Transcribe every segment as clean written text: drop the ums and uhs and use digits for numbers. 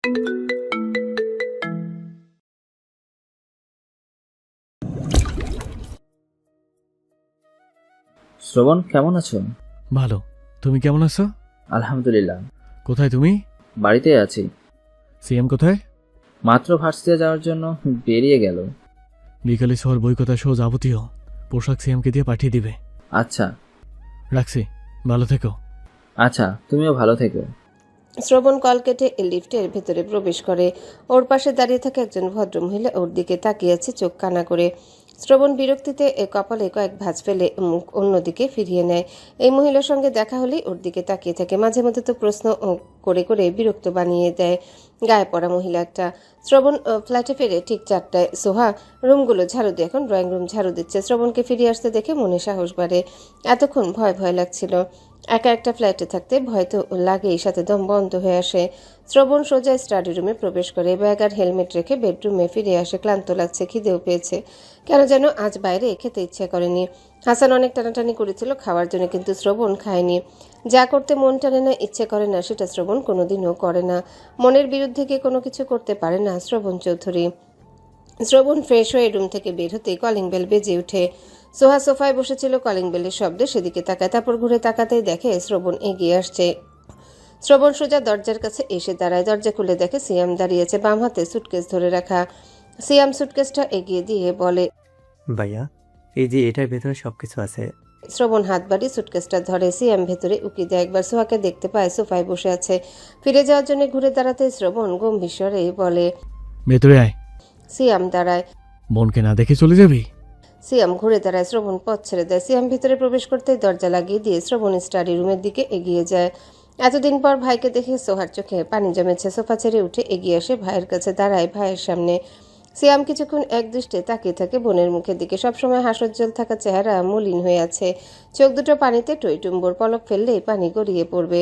শ্রবণ, কেমন আছো? ভালো। তুমি কেমন আছো? আলহামদুলিল্লাহ। কোথায় তুমি? বাড়িতে আছি। সিএম কোথায়? মাত্র ভার্সিটিতে যাওয়ার জন্য বেরিয়ে গেল। বিকালে শহর বইকতা সহ যাবতীয় পোশাক সিএমকে দিয়ে পাঠিয়ে দিবে। আচ্ছা। রাখছি, ভালো থেকো। আচ্ছা, তুমিও ভালো থেকো। শ্রবণ কল কেটে লিফটের ভেতরে প্রবেশ করে। ওর পাশে দাঁড়িয়ে থাকা একজন ভদ্রমহিলা ওর দিকে তাকিয়ে আছে চোখ কানা করে। শ্রবণ বিরক্তিতে কপালে কয়েক ভাঁজ ফেলে মুখ অন্যদিকে ফিরিয়ে নেয়। এই মহিলার সঙ্গে দেখা হলেই ওর দিকে তাকিয়ে থাকে, মাঝে মধ্যে তো প্রশ্ন করে করে বিরক্ত বানিয়ে দেয়। গায়ে পড়া মহিলা একটা। শ্রবণ ফ্ল্যাটে ফিরে ঠিক 4টায়। সোহা রুমগুলো ঝাড়ু দিয়ে এখন ড্রয়িং রুম ঝাড়ু দিচ্ছে। শ্রবণকে ফিরে আসতে দেখে মনে সাহস বাড়ে। এতক্ষণ ভয় ভয় লাগছিল। একা একটা ফ্ল্যাটে থাকতে ভয় তো লাগেই, সাথে দম বন্ধ হয়ে আসে। শ্রবণ সোজা স্টাডি রুমে প্রবেশ করে, ব্যাগ আর হেলমেট রেখে বেডরুমে ফিরে আসে। ক্লান্ত লাগছে, খিদেও পেয়েছে। কেন যেন আজ বাইরে খেতে ইচ্ছে করেনি। হাসান অনেক টানাটানি করেছিল খাওয়ার জন্য, কিন্তু শ্রবণ খায়নি। যা করতে মন টানে না, ইচ্ছে করে না, সেটা শ্রবণ কোনোদিনও করে না। মনের বিরুদ্ধে গিয়ে কোনো কিছু করতে পারে না শ্রবণ চৌধুরী। শ্রবণ ফ্রেশ হয়ে রুম থেকে বের হতেই কলিং বেল বেজে ওঠে। সোহা সোফায় বসেছিল, কলিং বেলের শব্দে সেদিকে তাকায়। তারপর ঘুরে তাকাতেই দেখে শ্রবণ এগিয়ে আসছে। শ্রবণ সোজা দরজার কাছে এসে দাঁড়ায়। দরজা খুলে দেখে সিয়াম দাঁড়িয়েছে, বাম হাতে সুটকেস ধরে রাখা। সিয়াম সুটকেসটা এগিয়ে দিয়ে বলে, ভাইয়া, এই যে এটার ভেতরে সবকিছু আছে। শ্রবণ হাত বাড়িয়ে সুটকেসটা ধরে। সিয়াম ভেতরে উকি দেয়। একবার সোহাকে দেখতে পায় সোফায় বসে আছে। ফিরে যাওয়ার জন্য ঘুরে দাঁড়াতে শ্রবণ গম্ভীর স্বরে বলে, ভেতরে আয়। সিয়াম দাঁড়ায়। বোনকে না দেখে চলে যাবি? সিয়াম ঘুরে দাঁড়ায়। শ্রবণ পথ ছেড়ে দেয়। সিয়াম ভিতরে প্রবেশ করতেই দরজা লাগিয়ে দিয়ে শ্রবণ স্টাডি রুমের দিকে এগিয়ে যায়। এতদিন পর ভাইকে দেখে সোহার চোখে পানি জমেছে। সোফা ছেড়ে উঠে এগিয়ে আসে, ভাইয়ের কাছে দাঁড়ায় ভাইয়ের সামনে। সিয়াম কিছুক্ষণ একদৃষ্টে তাকিয়ে থাকে বোনের মুখের দিকে। সবসময় হাস্যোজ্জ্বল থাকা চেহারা মলিন হয়ে আছে। চোখ দুটো পানিতে টইটুম্বর, পলক ফেললেই পানি গড়িয়ে পড়বে।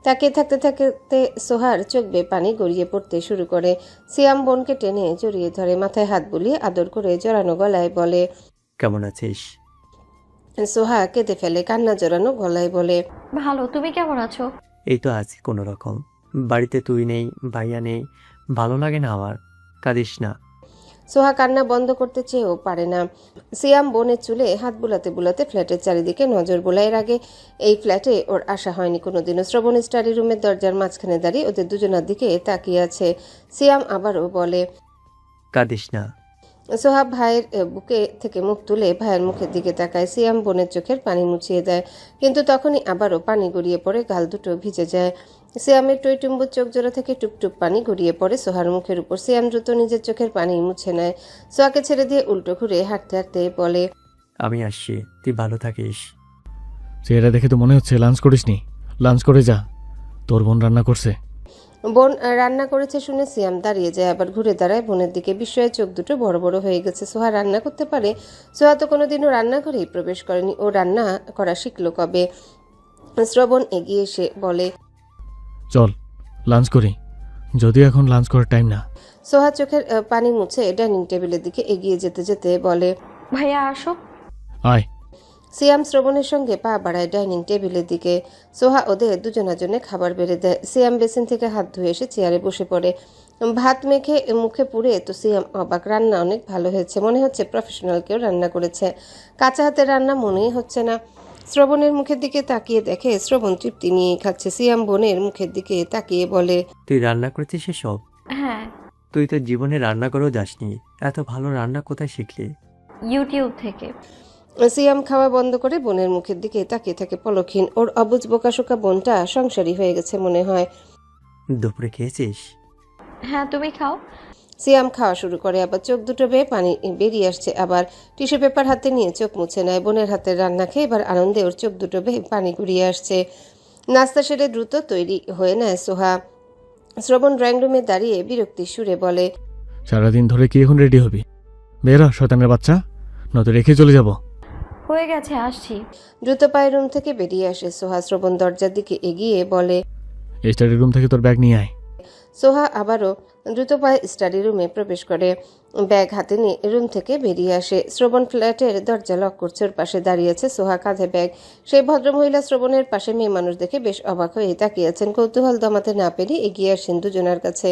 তাকিয়ে থাকতে থাকতে সোহার চোখ বেয়ে পানি গড়িয়ে পড়তে শুরু করে। সিয়াম বোনকে টেনে জড়িয়ে ধরে, মাথায় হাত বুলিয়ে আদর করে জড়ানো গলায় বলে, কেমন আছিস? সোহা কেঁদে ফেলে, কান্না জড়ানো গলায় বলে, ভালো, তুমি কেমন আছো? এই তো আছি কোনো রকম। বাড়িতে তুই নেই, ভাইয়া নেই, ভালো লাগে না আমার। কাঁদিস না। সোহা কান্না বন্ধ করতে চেয়েও পারে না। সিয়াম বোনের চুলে হাত বুলাতে বুলাতে ফ্ল্যাটের চারিদিকে নজর বোলায়। এর আগে এই ফ্ল্যাটে ওর আসা হয়নি কোনোদিনও। শ্রবণ স্টাডি রুমের দরজার মাঝখানে দাঁড়িয়ে ওদের দুজনের দিকে তাকিয়ে আছে। সিয়াম আবারও বলে, কাঁদিস না। সোহা ভাইয়ের বুকে থেকে মুখ তুলে ভাইয়ের মুখের দিকে তাকায়। সিয়াম বোনের চোখের পানি মুছিয়ে দেয়, কিন্তু তখনই আবারও পানি গড়িয়ে পড়ে, গাল দুটো ভিজে যায়। সিয়ামের টইটুম্বুর চোখ জোড়া থেকে টুপটুপ পানি গড়িয়ে পড়ে সোহার মুখের উপর। সিয়াম দ্রুত নিজের চোখের পানি মুছে নেয়। সোহাকে ছেড়ে দিয়ে উল্টো ঘুরে হাঁটতে হাঁটতে বলে, আমি আসছি, তুই ভালো থাকিস। চেহারা দেখে তো মনে হচ্ছে লাঞ্চ করিসনি। লাঞ্চ করে যা, তোর বোন রান্না করছে। বোন রান্না করেছে শুনে সিয়াম দাঁড়িয়ে যায়, আবার ঘুরে দাঁড়ায় বোনের দিকে। বিস্ময়ে চোখ দুটো বড় বড় হয়ে গেছে। সোহা রান্না করতে পারে? সোহা তো কোনোদিনও রান্নাঘরেই প্রবেশ করেনি। ও রান্না করা শিখলো কবে? শ্রবণ এগিয়ে এসে বলে, চল লাঞ্চ করি, যদিও এখন লাঞ্চ করার টাইম না। সোহা চোখের পানি মুছে ডাইনিং টেবিলের দিকে এগিয়ে যেতে যেতে বলে, ভাইয়া আসো। আয়। সিয়াম শ্রবণের সঙ্গে পা বাড়ায় ডাইনিং টেবিলের দিকে। সোহা ওদের দুজনের জন্য খাবার বেড়ে দেয়। সিয়াম বেসিন থেকে হাত ধুয়ে এসে চেয়ারে বসে পড়ে। ভাত মেখে মুখে পুড়ে তো সিয়াম অবাক। রান্না অনেক ভালো হয়েছে, মনে হচ্ছে প্রফেশনাল কেউ রান্না করেছে। কাঁচা হাতের রান্না মনেই হচ্ছে না। শ্রবণের মুখের দিকে তাকিয়ে দেখে শ্রবণ তৃপ্তি নিয়ে খাচ্ছে। সিয়াম বোনের মুখের দিকে তাকিয়ে বলে, তুই রান্না করেছিস এসব? হ্যাঁ, তুই তো জীবনে রান্না করেও যাসনি। এত ভালো রান্না কোথায় শিখলি? ইউটিউব থেকে। সিয়াম খাওয়া বন্ধ করে বোনের মুখের দিকে তাকিয়ে থাকে পলকহীন। ওর অবুঝ বোকাশোকা বোনটা সংসারী হয়ে গেছে মনে হয়। দুপুরে খেয়েছিস? হ্যাঁ, তুমি খাও। সিয়াম খাওয়া শুরু করে, আবার চোখ দুটো বেয়ে পানি বেরিয়ে আসছে। আবার টিস্যু পেপার হাতে নিয়ে চোখ মুছে নেয়। বোনের হাতের রান্না খেয়ে এবার আনন্দে ওর চোখ দুটো বেয়ে পানি গড়িয়ে আসছে। নাস্তা সেরে দ্রুত তৈরি হয়ে নেয় সোহা। শ্রবণ ড্রয়িং রুমে দাঁড়িয়ে বিরক্তির সুরে বলে, সারাদিন ধরে কি এখন রেডি হবি? বের হ শয়তানের বাচ্চা, নয়তো রেখে চলে যাব। হয়ে গেছে, আসছি। দ্রুত পায়ে রুম থেকে বেরিয়ে আসে সোহা। শ্রবণ দরজার দিকে এগিয়ে বলে, স্টাডি রুম থেকে তোর ব্যাগ নিয়ে আয়। সোহা আবারও দ্রুত পায়ে স্টাডি রুমে প্রবেশ করে। ব্যাগ হাতে নিয়ে রুম থেকে বেরিয়ে আসে। শ্রবণ ফ্ল্যাটের দরজা লক করছে। ওর পাশে দাঁড়িয়েছে সোহা, কাঁধে ব্যাগ। সেই ভদ্রমহিলা শ্রবণের পাশে মেয়ে মানুষ দেখে বেশ অবাক হয়ে তাকিয়েছেন। কৌতূহল দমাতে না পেরে এগিয়ে আসেন দুজনের কাছে।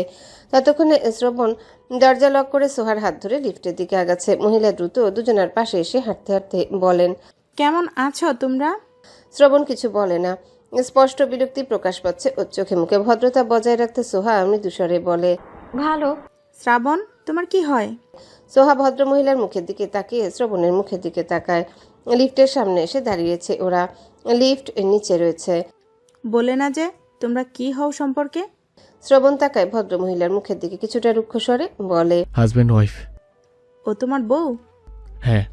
ততক্ষণে শ্রবণ দরজা লক করে সোহার হাত ধরে লিফটের দিকে আগাচ্ছে। মহিলা দ্রুত দুজনের পাশে এসে হাঁটতে হাঁটতে বলেন, কেমন আছো তোমরা? শ্রবণ কিছু বলে না। স্পষ্ট বিরক্তি প্রকাশ পাচ্ছে ওর চোখে মুখে। ভদ্রতা বজায় রাখতে সোহা মৃদুস্বরে বলে, ভালো। শ্রাবণ, তোমার কি হয়? সোহা ভদ্রমহিলার মুখের দিকে তাকিয়ে শ্রবণের মুখের দিকে তাকায়। লিফটের সামনে এসে দাঁড়িয়েছে ওরা। লিফট নিচে রয়েছে। বলে না যে তোমরা কি হও সম্পর্কে? শ্রবণ তাকায় ভদ্রমহিলার মুখের দিকে, কিছুটা রুক্ষ স্বরে বলে, হাজব্যান্ড ওয়াইফ। ও তোমার বউ? হ্যাঁ।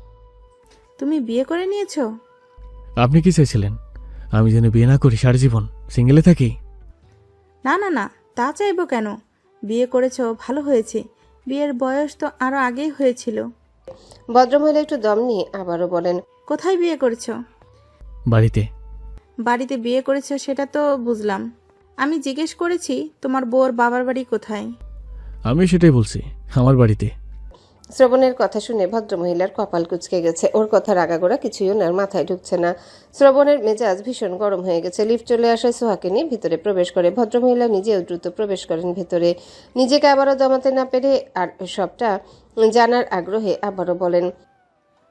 তুমি বিয়ে করে নিয়েছো? আপনি কি চাইছিলেন? আমি যেন বিয়ে না করি, সারা জীবন সিঙ্গেলে থাকি? না না না, তা চাইবো কেন? বিয়ে করেছো, ভালো হয়েছে। বিয়ের বয়স তো আরো আগেই হয়েছিল। ভদ্রমহিলা একটু দম নিয়ে আবারও বলেন, কোথায় বিয়ে করেছো? বাড়িতে। বাড়িতে বিয়ে করেছো সেটা তো বুঝলাম। আমি জিজ্ঞেস করেছি তোমার বউর বাবার বাড়ি কোথায়। আমি সেটাই বলছি, আমার বাড়িতে। শ্রবণের কথা শুনে ভদ্রমহিলার কপাল কুঁচকে গেছে। ওর কথার আগাগোড়া কিছুই ওনার মাথায় ঢুকছে না। শ্রবণের মেজাজ ভীষণ গরম হয়ে গেছে। লিফট চলে আসায় সোহাকে নিয়ে ভিতরে প্রবেশ করে। ভদ্রমহিলা নিজেও দ্রুত প্রবেশ করেন ভেতরে। নিজেকে আবারও দমাতে না পেরে আর সবটা জানার আগ্রহে আবারও বলেন,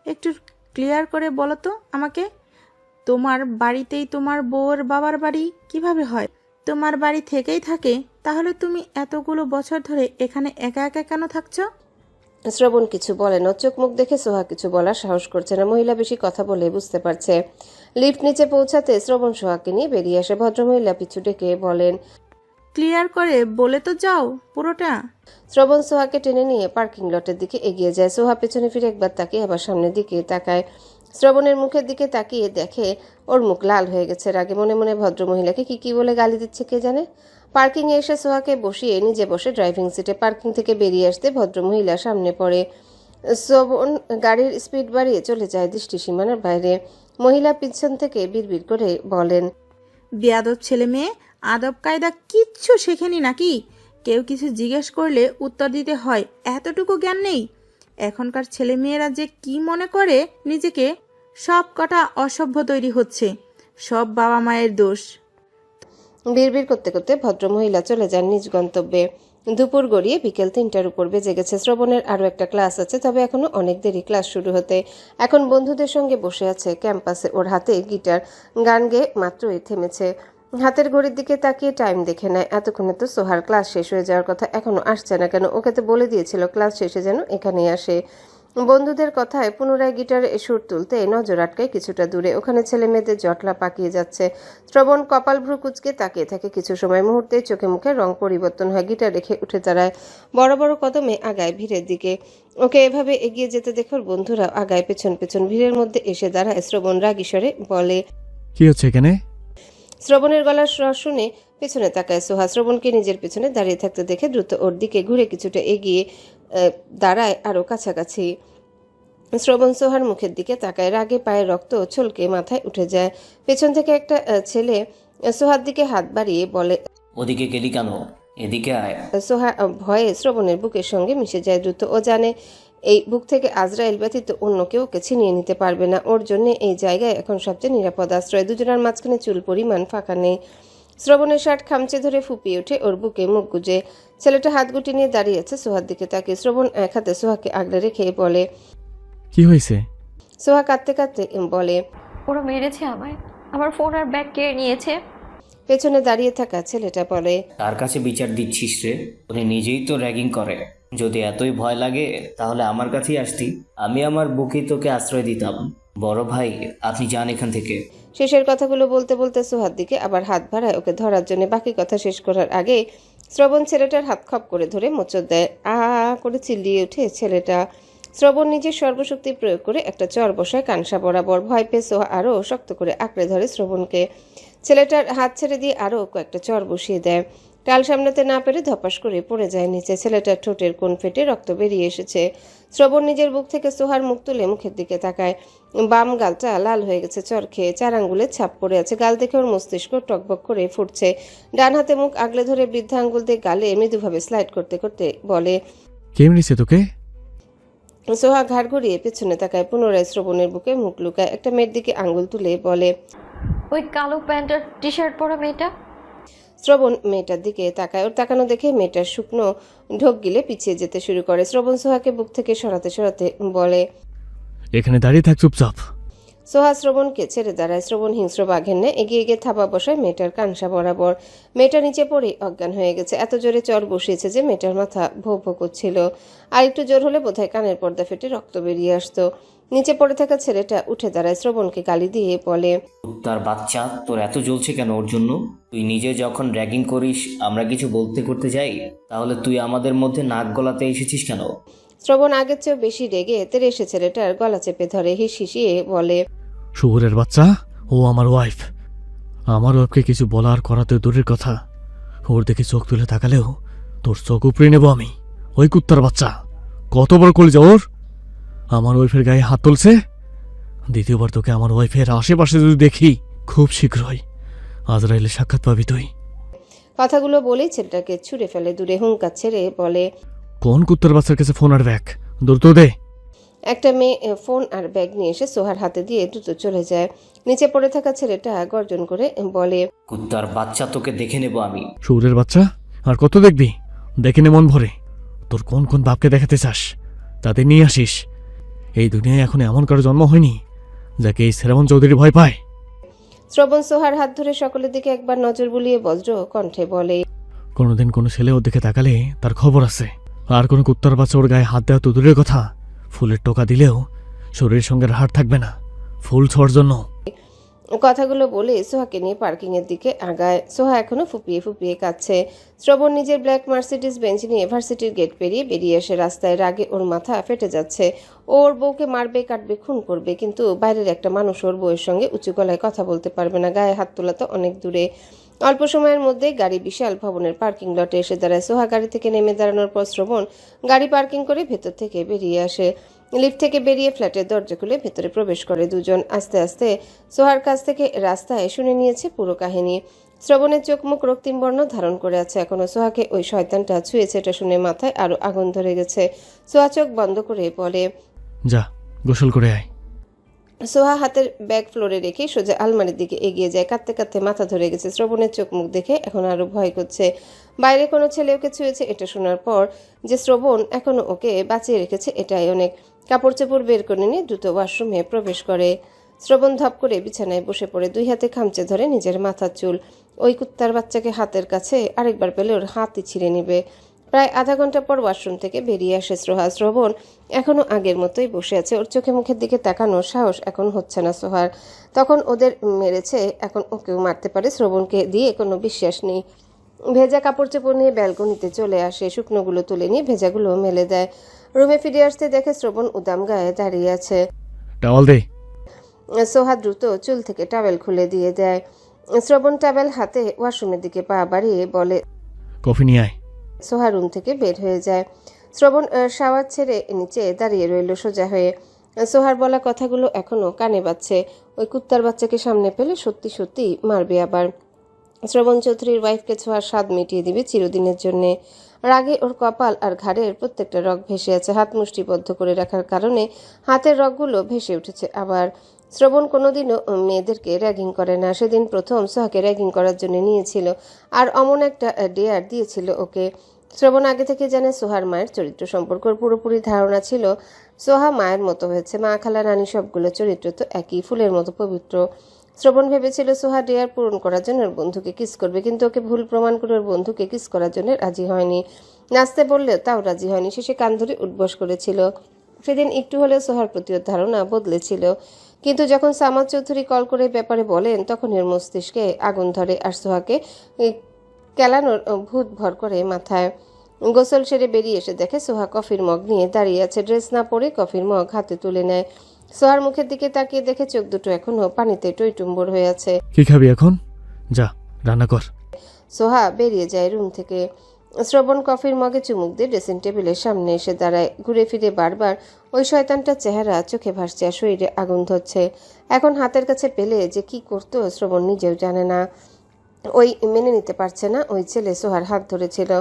একটু ক্লিয়ার করে বলো তো আমাকে, তোমার বাড়িতেই তোমার বউর বাবার বাড়ি কিভাবে হয়? তোমার বাড়ি থেকেই থাকে, তাহলে তুমি এতগুলো বছর ধরে এখানে একা একা কেন থাকছো? শ্রবণ কিছু বলে না। চোখ মুখ দেখে সোহা কিছু বলার সাহস করছে না। মহিলা বেশি কথা বলে বুঝতে পারছে। লিফট নিচে পৌঁছাতে শ্রবণ সোহাকে নিয়ে বেরিয়ে আসে। ভদ্রমহিলা পিছু ডেকে বলেন, ক্লিয়ার করে বলে তো যাও পুরোটা। শ্রবণ সোহাকে টেনে নিয়ে পার্কিং লটের দিকে এগিয়ে যায়। সোহা পেছনে ফিরে একবার তাকিয়ে আবার সামনের দিকে তাকায়। শ্রবণের মুখের দিকে তাকিয়ে দেখে ওর মুখ লাল হয়ে গেছে রাগে। মনে মনে ভদ্রমহিলাকে কি বলে গালি দিচ্ছে কে জানে। পার্কিংয়ে এসে সোহাকে বসিয়ে নিজে বসে ড্রাইভিং সিটে। পার্কিং থেকে বেরিয়ে আসতে ভদ্রমহিলা সামনে পড়ে। শ্রবণ গাড়ির স্পিড বাড়িয়ে চলে যায় দৃষ্টিসীমানার বাইরে। মহিলা পিছন থেকে বিড়বিড় করে বলেন, বেয়াদব ছেলে মেয়ে, আদব কায়দা কিচ্ছু শেখেনি নাকি? কেউ কিছু জিজ্ঞেস করলে উত্তর দিতে হয়, এতটুকু জ্ঞান নেই? এখনকার ছেলে মেয়েরা যে কি মনে করে নিজেকে, সব কটা অসভ্য তৈরি হচ্ছে। সব বাবা মায়ের দোষ। বিড়বিড় করতে করতে ভদ্রমহিলা চলে যান নিজ গন্তব্যে। দুপুর গড়িয়ে বিকেল 3টার উপর বেজে গেছে। শ্রবণের আরও একটা ক্লাস আছে, তবে এখনো অনেক দেরি ক্লাস শুরু হতে। এখন বন্ধুদের সঙ্গে বসে আছে ক্যাম্পাসে। ওর হাতে গিটার, গান গেয়ে মাত্রই থেমেছে। হাতের ঘড়ির দিকে তাকিয়ে টাইম দেখে নেয়। এতক্ষণে তো সোহার ক্লাস শেষ হয়ে যাওয়ার কথা, এখনো আসছে না কেন? ওকে তো বলে দিয়েছিল ক্লাস শেষে যেন এখানেই আসে। বন্ধুদের কথায় পুনরায় গিটারে সুর তুলতে নজর আটকায় কিছুটা দূরে। ওখানে ছেলে মেয়েদের জটলা পাকিয়ে যাচ্ছে। শ্রবণ কপাল ভ্রু কুচকে তাকিয়ে থাকে কিছু সময়। মুহূর্তে চোখে মুখে রং পরিবর্তন হয়। গিটার রেখে উঠে দাঁড়ায়। বড় বড় কদমে আগায় ভিড়ের দিকে। ওকে এভাবে এগিয়ে যেতে দেখে ওর বন্ধুরা আগায় পেছন পেছন। ভিড়ের মধ্যে এসে দাঁড়ায়। শ্রবণ রাগীস্বরে বলে, কি হচ্ছে এখানে? শ্রবণের গলার স্বর শুনে পেছনে তাকায় সোহা। শ্রবণকে নিজের পেছনে দাঁড়িয়ে থাকতে দেখে দ্রুত ওর দিকে ঘুরে কিছুটা এগিয়ে দাঁড়ায় আরও কাছাকাছি। শ্রবণ সোহার মুখের দিকে তাকায়। রাগে পায়ের রক্ত ছলকে মাথায় উঠে যায়। পেছন থেকে একটা ছেলে সোহার দিকে হাত বাড়িয়ে বলে, ওদিকে গেলি কেন? এদিকে আয়। সোহা ভয়ে শ্রবণের বুকের সঙ্গে মিশে যায় দ্রুত। ও জানে এই বুক থেকে আজরাইল ব্যতীত অন্য কেউ ওকে ছিনিয়ে নিতে পারবে না। ওর জন্য এই জায়গায় এখন সবচেয়ে নিরাপদ আশ্রয়। দুজনের মাঝখানে চুল পরিমাণ ফাঁকা নেই। শ্রবণের শার্ট খামচে ধরে ফুপিয়ে ওঠে ওর বুকে মুখ গুজে। ছেলেটা হাত গুটি নিয়ে দাঁড়িয়ে আছে সোহার দিকে তাকিয়ে। শ্রবণ এক হাতে সোহাকে আগলে রেখে বলে, কি হয়েছে? সোহা কাঁদতে কাঁদতে বলে, ওরা মেরেছে আমায়, আমার ফোন আর ব্যাগ কেড়ে নিয়েছে। পেছনে দাঁড়িয়ে থাকা ছেলেটা বলে, তার কাছে বিচার দিচ্ছিস রে? উনি নিজেই তো র্যাগিং করে। যদি এতই ভয় লাগে তাহলে আমার কাছেই আসতি, আমি আমার বুকেই তোকে আশ্রয় দিতাম। বড় ভাই, আপনি যান এখান থেকে। শেষের কথাগুলো বলতে বলতে সোহার দিকে আবার হাত বাড়ায় ওকে ধরার জন্য। বাকি কথা শেষ করার আগে শ্রবণ ছেলেটার হাত খপ করে ধরে মোচড় দেয়। আ করে চিল্লিয়ে ওঠে ছেলেটা। শ্রবণ নিজের সর্বশক্তি প্রয়োগ করে একটা চর বসায় কানসা বরাবর। ভয় পেয়ে সোহা আরও শক্ত করে আঁকড়ে ধরে শ্রবণকে। ছেলেটার হাত ছেড়ে দিয়ে আরও কয়েকটা চর বসিয়ে দেয়। টাল সামলাতে না পেরে ধপাস করে পড়ে যায় নিচে। ছেলেটার ঠোঁটের কোণ ফেটে রক্ত বেরিয়ে এসেছে। শ্রবণ নিজের বুক থেকে সোহার মুখ তুলে মুখের দিকে তাকায়। বাম গালটা লাল হয়ে গেছে চর খেয়ে, 4 আঙ্গুলের ছাপ পড়ে আছে। গাল দেখে ওর মস্তিষ্ক টকবক করে ফুটছে। ডান হাতে মুখ আগলে ধরে বৃদ্ধা আঙ্গুল দিয়ে গালে মৃদুভাবে স্লাইড করতে করতে বলে। কে মেরেছে তোকে? সোহা ঘাড় ঘুরিয়ে পেছনে তাকায়। পুনরায় শ্রবণের বুকে মুখ লুকায়। একটা মেয়ের দিকে আঙ্গুল তুলে বলে, ওই কালো প্যান্ট আর টি শার্ট পরা মেয়েটা। শ্রবণ মেয়েটার দিকে তাকায়। ওর তাকানো দেখে মেয়েটার শুকনো ঢোক গিলে পিছিয়ে যেতে শুরু করে। শ্রবণ সোহাকে বুক থেকে সরাতে সরাতে বলে, এখানে দাঁড়িয়ে থাক চুপচাপ। সোহা শ্রবণকে ছেড়ে দাঁড়ায়। শ্রবণ হিংস্র বাঘের ন্যায় এগিয়ে গিয়ে থাবা বসায় মেয়েটার কানসা বরাবর। মেয়েটা নিচে পড়ে অজ্ঞান হয়ে গেছে। এত জোরে চর বসিয়েছে যে মেয়েটার মাথা ভোঁ ভোঁ করছিল। আর একটু জোর হলে বোধহয় কানের পর্দা ফেটে রক্ত বেরিয়ে আসতো। নিচে পড়ে থাকা ছেলেটা উঠে দাঁড়ায়। শ্রবণকে গালি দিয়ে বলে, তার বাচ্চা, তোর এত জ্বলছে কেন ওর জন্য? তুই নিজে যখন র্যাগিং করিস, আমরা কিছু বলতে করতে যাই, তাহলে তুই আমাদের মধ্যে নাক গলাতে এসেছিস কেন? শ্রবণ আগের চেয়েও বেশি রেগে তেরে এসে ছেলেটার গলা চেপে ধরে হিসিয়ে বলে, শুয়োরের বাচ্চা, ও আমার ওয়াইফ। আমার ওয়াইফকে কিছু বলার করাতে দূরের কথা, ওর দেখে চোখ তুলে তাকালেও তোর চোখ উপড়ে নেব আমি। ওই কুত্তার বাচ্চা, কত বড় কলিজা ওর! আমার ওয়াইফের গায়ে হাত তুলছে। দ্বিতীয়বার তোকে আমার ওয়াইফের আশেপাশে যদি দেখি, খুব শীঘ্রই আজরাইলে সাক্ষাৎ পাবি তুই। কথাগুলো বলেই ছেলেটাকে ছুঁড়ে ফেলে দূরে। হুঙ্কার ছেড়ে বলে, কোন কুত্তার বাচ্চার কাছে ফোন আর ব্যাগ? দ্রুত দে। একটা মেয়ে ফোন আর ব্যাগ নিয়ে এসে সোহার হাতে দিয়ে দ্রুত চলে যায়। নিচে পড়ে থাকা ছেলেটা গর্জন করে বলে, কুত্তার বাচ্চা, তোকে দেখে নেব আমি। শুয়োরের বাচ্চা, আর কত দেখবি? দেখে নে মন ভরে। তোর কোন কোন বাপকে দেখাতে চাস তাদের নিয়ে আসিস। এই দুনিয়ায় এখন এমন কারো জন্ম হয়নি যাকে এই শ্রাবণ চৌধুরী ভয় পায়। শ্রবণ সোহার হাত ধরে সকলের দিকে একবার নজর বুলিয়ে বজ্র কণ্ঠে বলে, কোনোদিন কোনো ছেলে ওর দিকে তাকালে তার খবর আছে। আর কোনো কুত্তার বাচ্চা ওর গায়ে হাত দেওয়া তো দূরের কথা, ফুলের টোকা দিলেও শরীরের সঙ্গে হাড় থাকবে না ফুল ছোঁয়ার জন্য। কথাগুলো বলে সোহাকে নিয়ে পার্কিং এর দিকে আগায়। সোহা এখনো ফুপিয়ে ফুপিয়ে কাঁদছে। শ্রবণ নিজের ব্ল্যাক মার্সিডিজ বেঞ্চ নিয়ে ভার্সিটির গেট পেরিয়ে বেরিয়ে এসে রাস্তায়। রাগে ওর মাথা ফেটে যাচ্ছে। ওর বউকে মারবে, কাটবে, খুন করবে, কিন্তু বাইরের একটা মানুষ ওর বউয়ের সঙ্গে উঁচু গলায় কথা বলতে পারবে না। গায়ে হাত তোলা তো অনেক দূরে। অল্প সময়ের মধ্যে গাড়ি বিশাল ভবনের পার্কিং লটে এসে দাঁড়ায়। সোহা গাড়ি থেকে নেমে দাঁড়ানোর পর শ্রবণ গাড়ি পার্কিং করে ভেতর থেকে বেরিয়ে আসে। লিফট থেকে বেরিয়ে ফ্ল্যাটের দরজা খুলে ভেতরে প্রবেশ করে দুজন। আস্তে আস্তে সোহার কাছ থেকে রাস্তায় শুনে নিয়েছে পুরো কাহিনী। শ্রবণের চোখ মুখ রক্তিম বর্ণ ধারণ করে আছে এখনো। সোহাকে ওই শয়তানটা ছুঁয়েছে, এটা শুনে মাথায় আরো আগুন ধরে গেছে। সোহা চোখ বন্ধ করে বলে, যা গোসল করে আয়। সোহা হাতের ব্যাগ ফ্লোরে রেখে সোজা আলমারির দিকে এগিয়ে যায়। কাঁদতে কাঁদতে মাথা ধরে গেছে। শ্রবণের চোখ মুখ দেখে এখন আরো ভয় করছে। বাইরে কোনো ছেলে ওকে ছুঁয়েছে এটা শোনার পর যে শ্রবণ এখনো ওকে বাঁচিয়ে রেখেছে এটাই অনেক। কাপড় চোপড় বের করে নিয়ে দ্রুত ওয়াশরুমে প্রবেশ করে। শ্রবণ ধপ করে বিছানায় বসে পড়ে 2 হাতে খামচে ধরে নিজের মাথার চুল। ওই কুত্তার বাচ্চাকে হাতের কাছে আরেকবার পেলে ওর হাতই ছিঁড়ে নেবে। প্রায় আধা ঘন্টা পর ওয়াশরুম থেকে বেরিয়ে আসে সোহা। শ্রবণ এখনো আগের মতোই বসে আছে। ওর চোখে মুখের দিকে তাকানোর সাহস এখন হচ্ছে না সোহার। তখন ওদের মেরেছে, এখন ওকেও মারতে পারে। শ্রবণকে দিয়ে কোনো বিশ্বাস নেই। ভেজা কাপড় চোপড় নিয়ে ব্যালকনিতে চলে আসে। শুকনোগুলো তুলে নিয়ে ভেজাগুলো মেলে দেয়। রুমে ফিরে আসতে দেখে শ্রবণ উদাম গায়ে দাঁড়িয়ে আছে। টাওয়াল দে। সোহা দ্রুত চুল থেকে টাওয়েল খুলে দিয়ে দেয়। শ্রবণ টাওয়েল হাতে ওয়াশরুমের দিকে পা বাড়িয়ে বলে, কফি নিয়ে আয়। সোহা রুম থেকে বের হয়ে যায়। শ্রবণ শাওয়ার ছেড়ে নিচে দাঁড়িয়ে রইল সোজা হয়ে। সোহার বলা কথাগুলো এখনো কানে বাজছে। ওই কুত্তার বাচ্চাকে সামনে পেলে সত্যি সত্যি মারবে আবার। শ্রবণ চৌধুরীর ওয়াইফকে ছোঁয়ার স্বাদ মিটিয়ে দিবে চিরদিনের জন্যে। রাগে ওর কপাল আর ঘাড়ের প্রত্যেকটা রগ ভেসে আছে। হাত মুষ্টিবদ্ধ করে রাখার কারণে হাতের রগগুলো ভেসে উঠেছে আবার। শ্রবণ কোনোদিনও মেয়েদেরকে র্যাগিং করে না। সেদিন প্রথম সোহাকে র্যাগিং করার জন্য নিয়েছিল আর অমন একটা ডেয়ার দিয়েছিল ওকে। শ্রবণ আগে থেকে জানে সোহার মায়ের চরিত্র সম্পর্কে। পুরোপুরি ধারণা ছিল সোহা মায়ের মতো হয়েছে। মা, খালা, রানী সবগুলো চরিত্র তো একই, ফুলের মতো পবিত্র। শ্রবণ ভেবেছিল সোহা ডেয়ার পূরণ করার জন্য ওর বন্ধুকে কিস করবে, কিন্তু ওকে ভুল প্রমাণ করে ওর বন্ধুকে কিস করার জন্য রাজি হয়নি। নাচতে বললেও তাও রাজি হয়নি। শেষে কান ধরে উঠবস করেছিল। সেদিন একটু হলেও সোহার প্রতি ওর ধারণা বদলেছিল। কিন্তু যখন সামাদ চৌধুরী কল করে ব্যাপারে বলেন তখন এর মস্তিষ্কে আগুন ধরে আর সোহাকে কেলানোর ভূত ভর করে মাথায়। গোসল সেরে বেরিয়ে এসে দেখে সোহা কফির মগ নিয়ে দাঁড়িয়ে আছে। ড্রেস না পরে কফির মগ হাতে তুলে নেয়। সোহার মুখের দিকে তাকিয়ে দেখে চোখ দুটো এখনো পানিতে টইটুম্বর হয়ে আছে। কি খাবি এখন? যা রান্না কর। সোহা বেরিয়ে যায় রুম থেকে। শ্রবণ কফির মগে চুমুক দিয়ে ড্রেসিং টেবিলের সামনে এসে দাঁড়ায়। ঘুরে ফিরে বারবার ওই শয়তানটার চেহারা চোখে ভাসছে আর শরীরে আগুন ধরছে। এখন হাতের কাছে পেলে যে কি করতো শ্রবণ নিজেও জানে না। ওই মেনে নিতে পারছে না ওই ছেলে সোহার হাত ধরেছিল।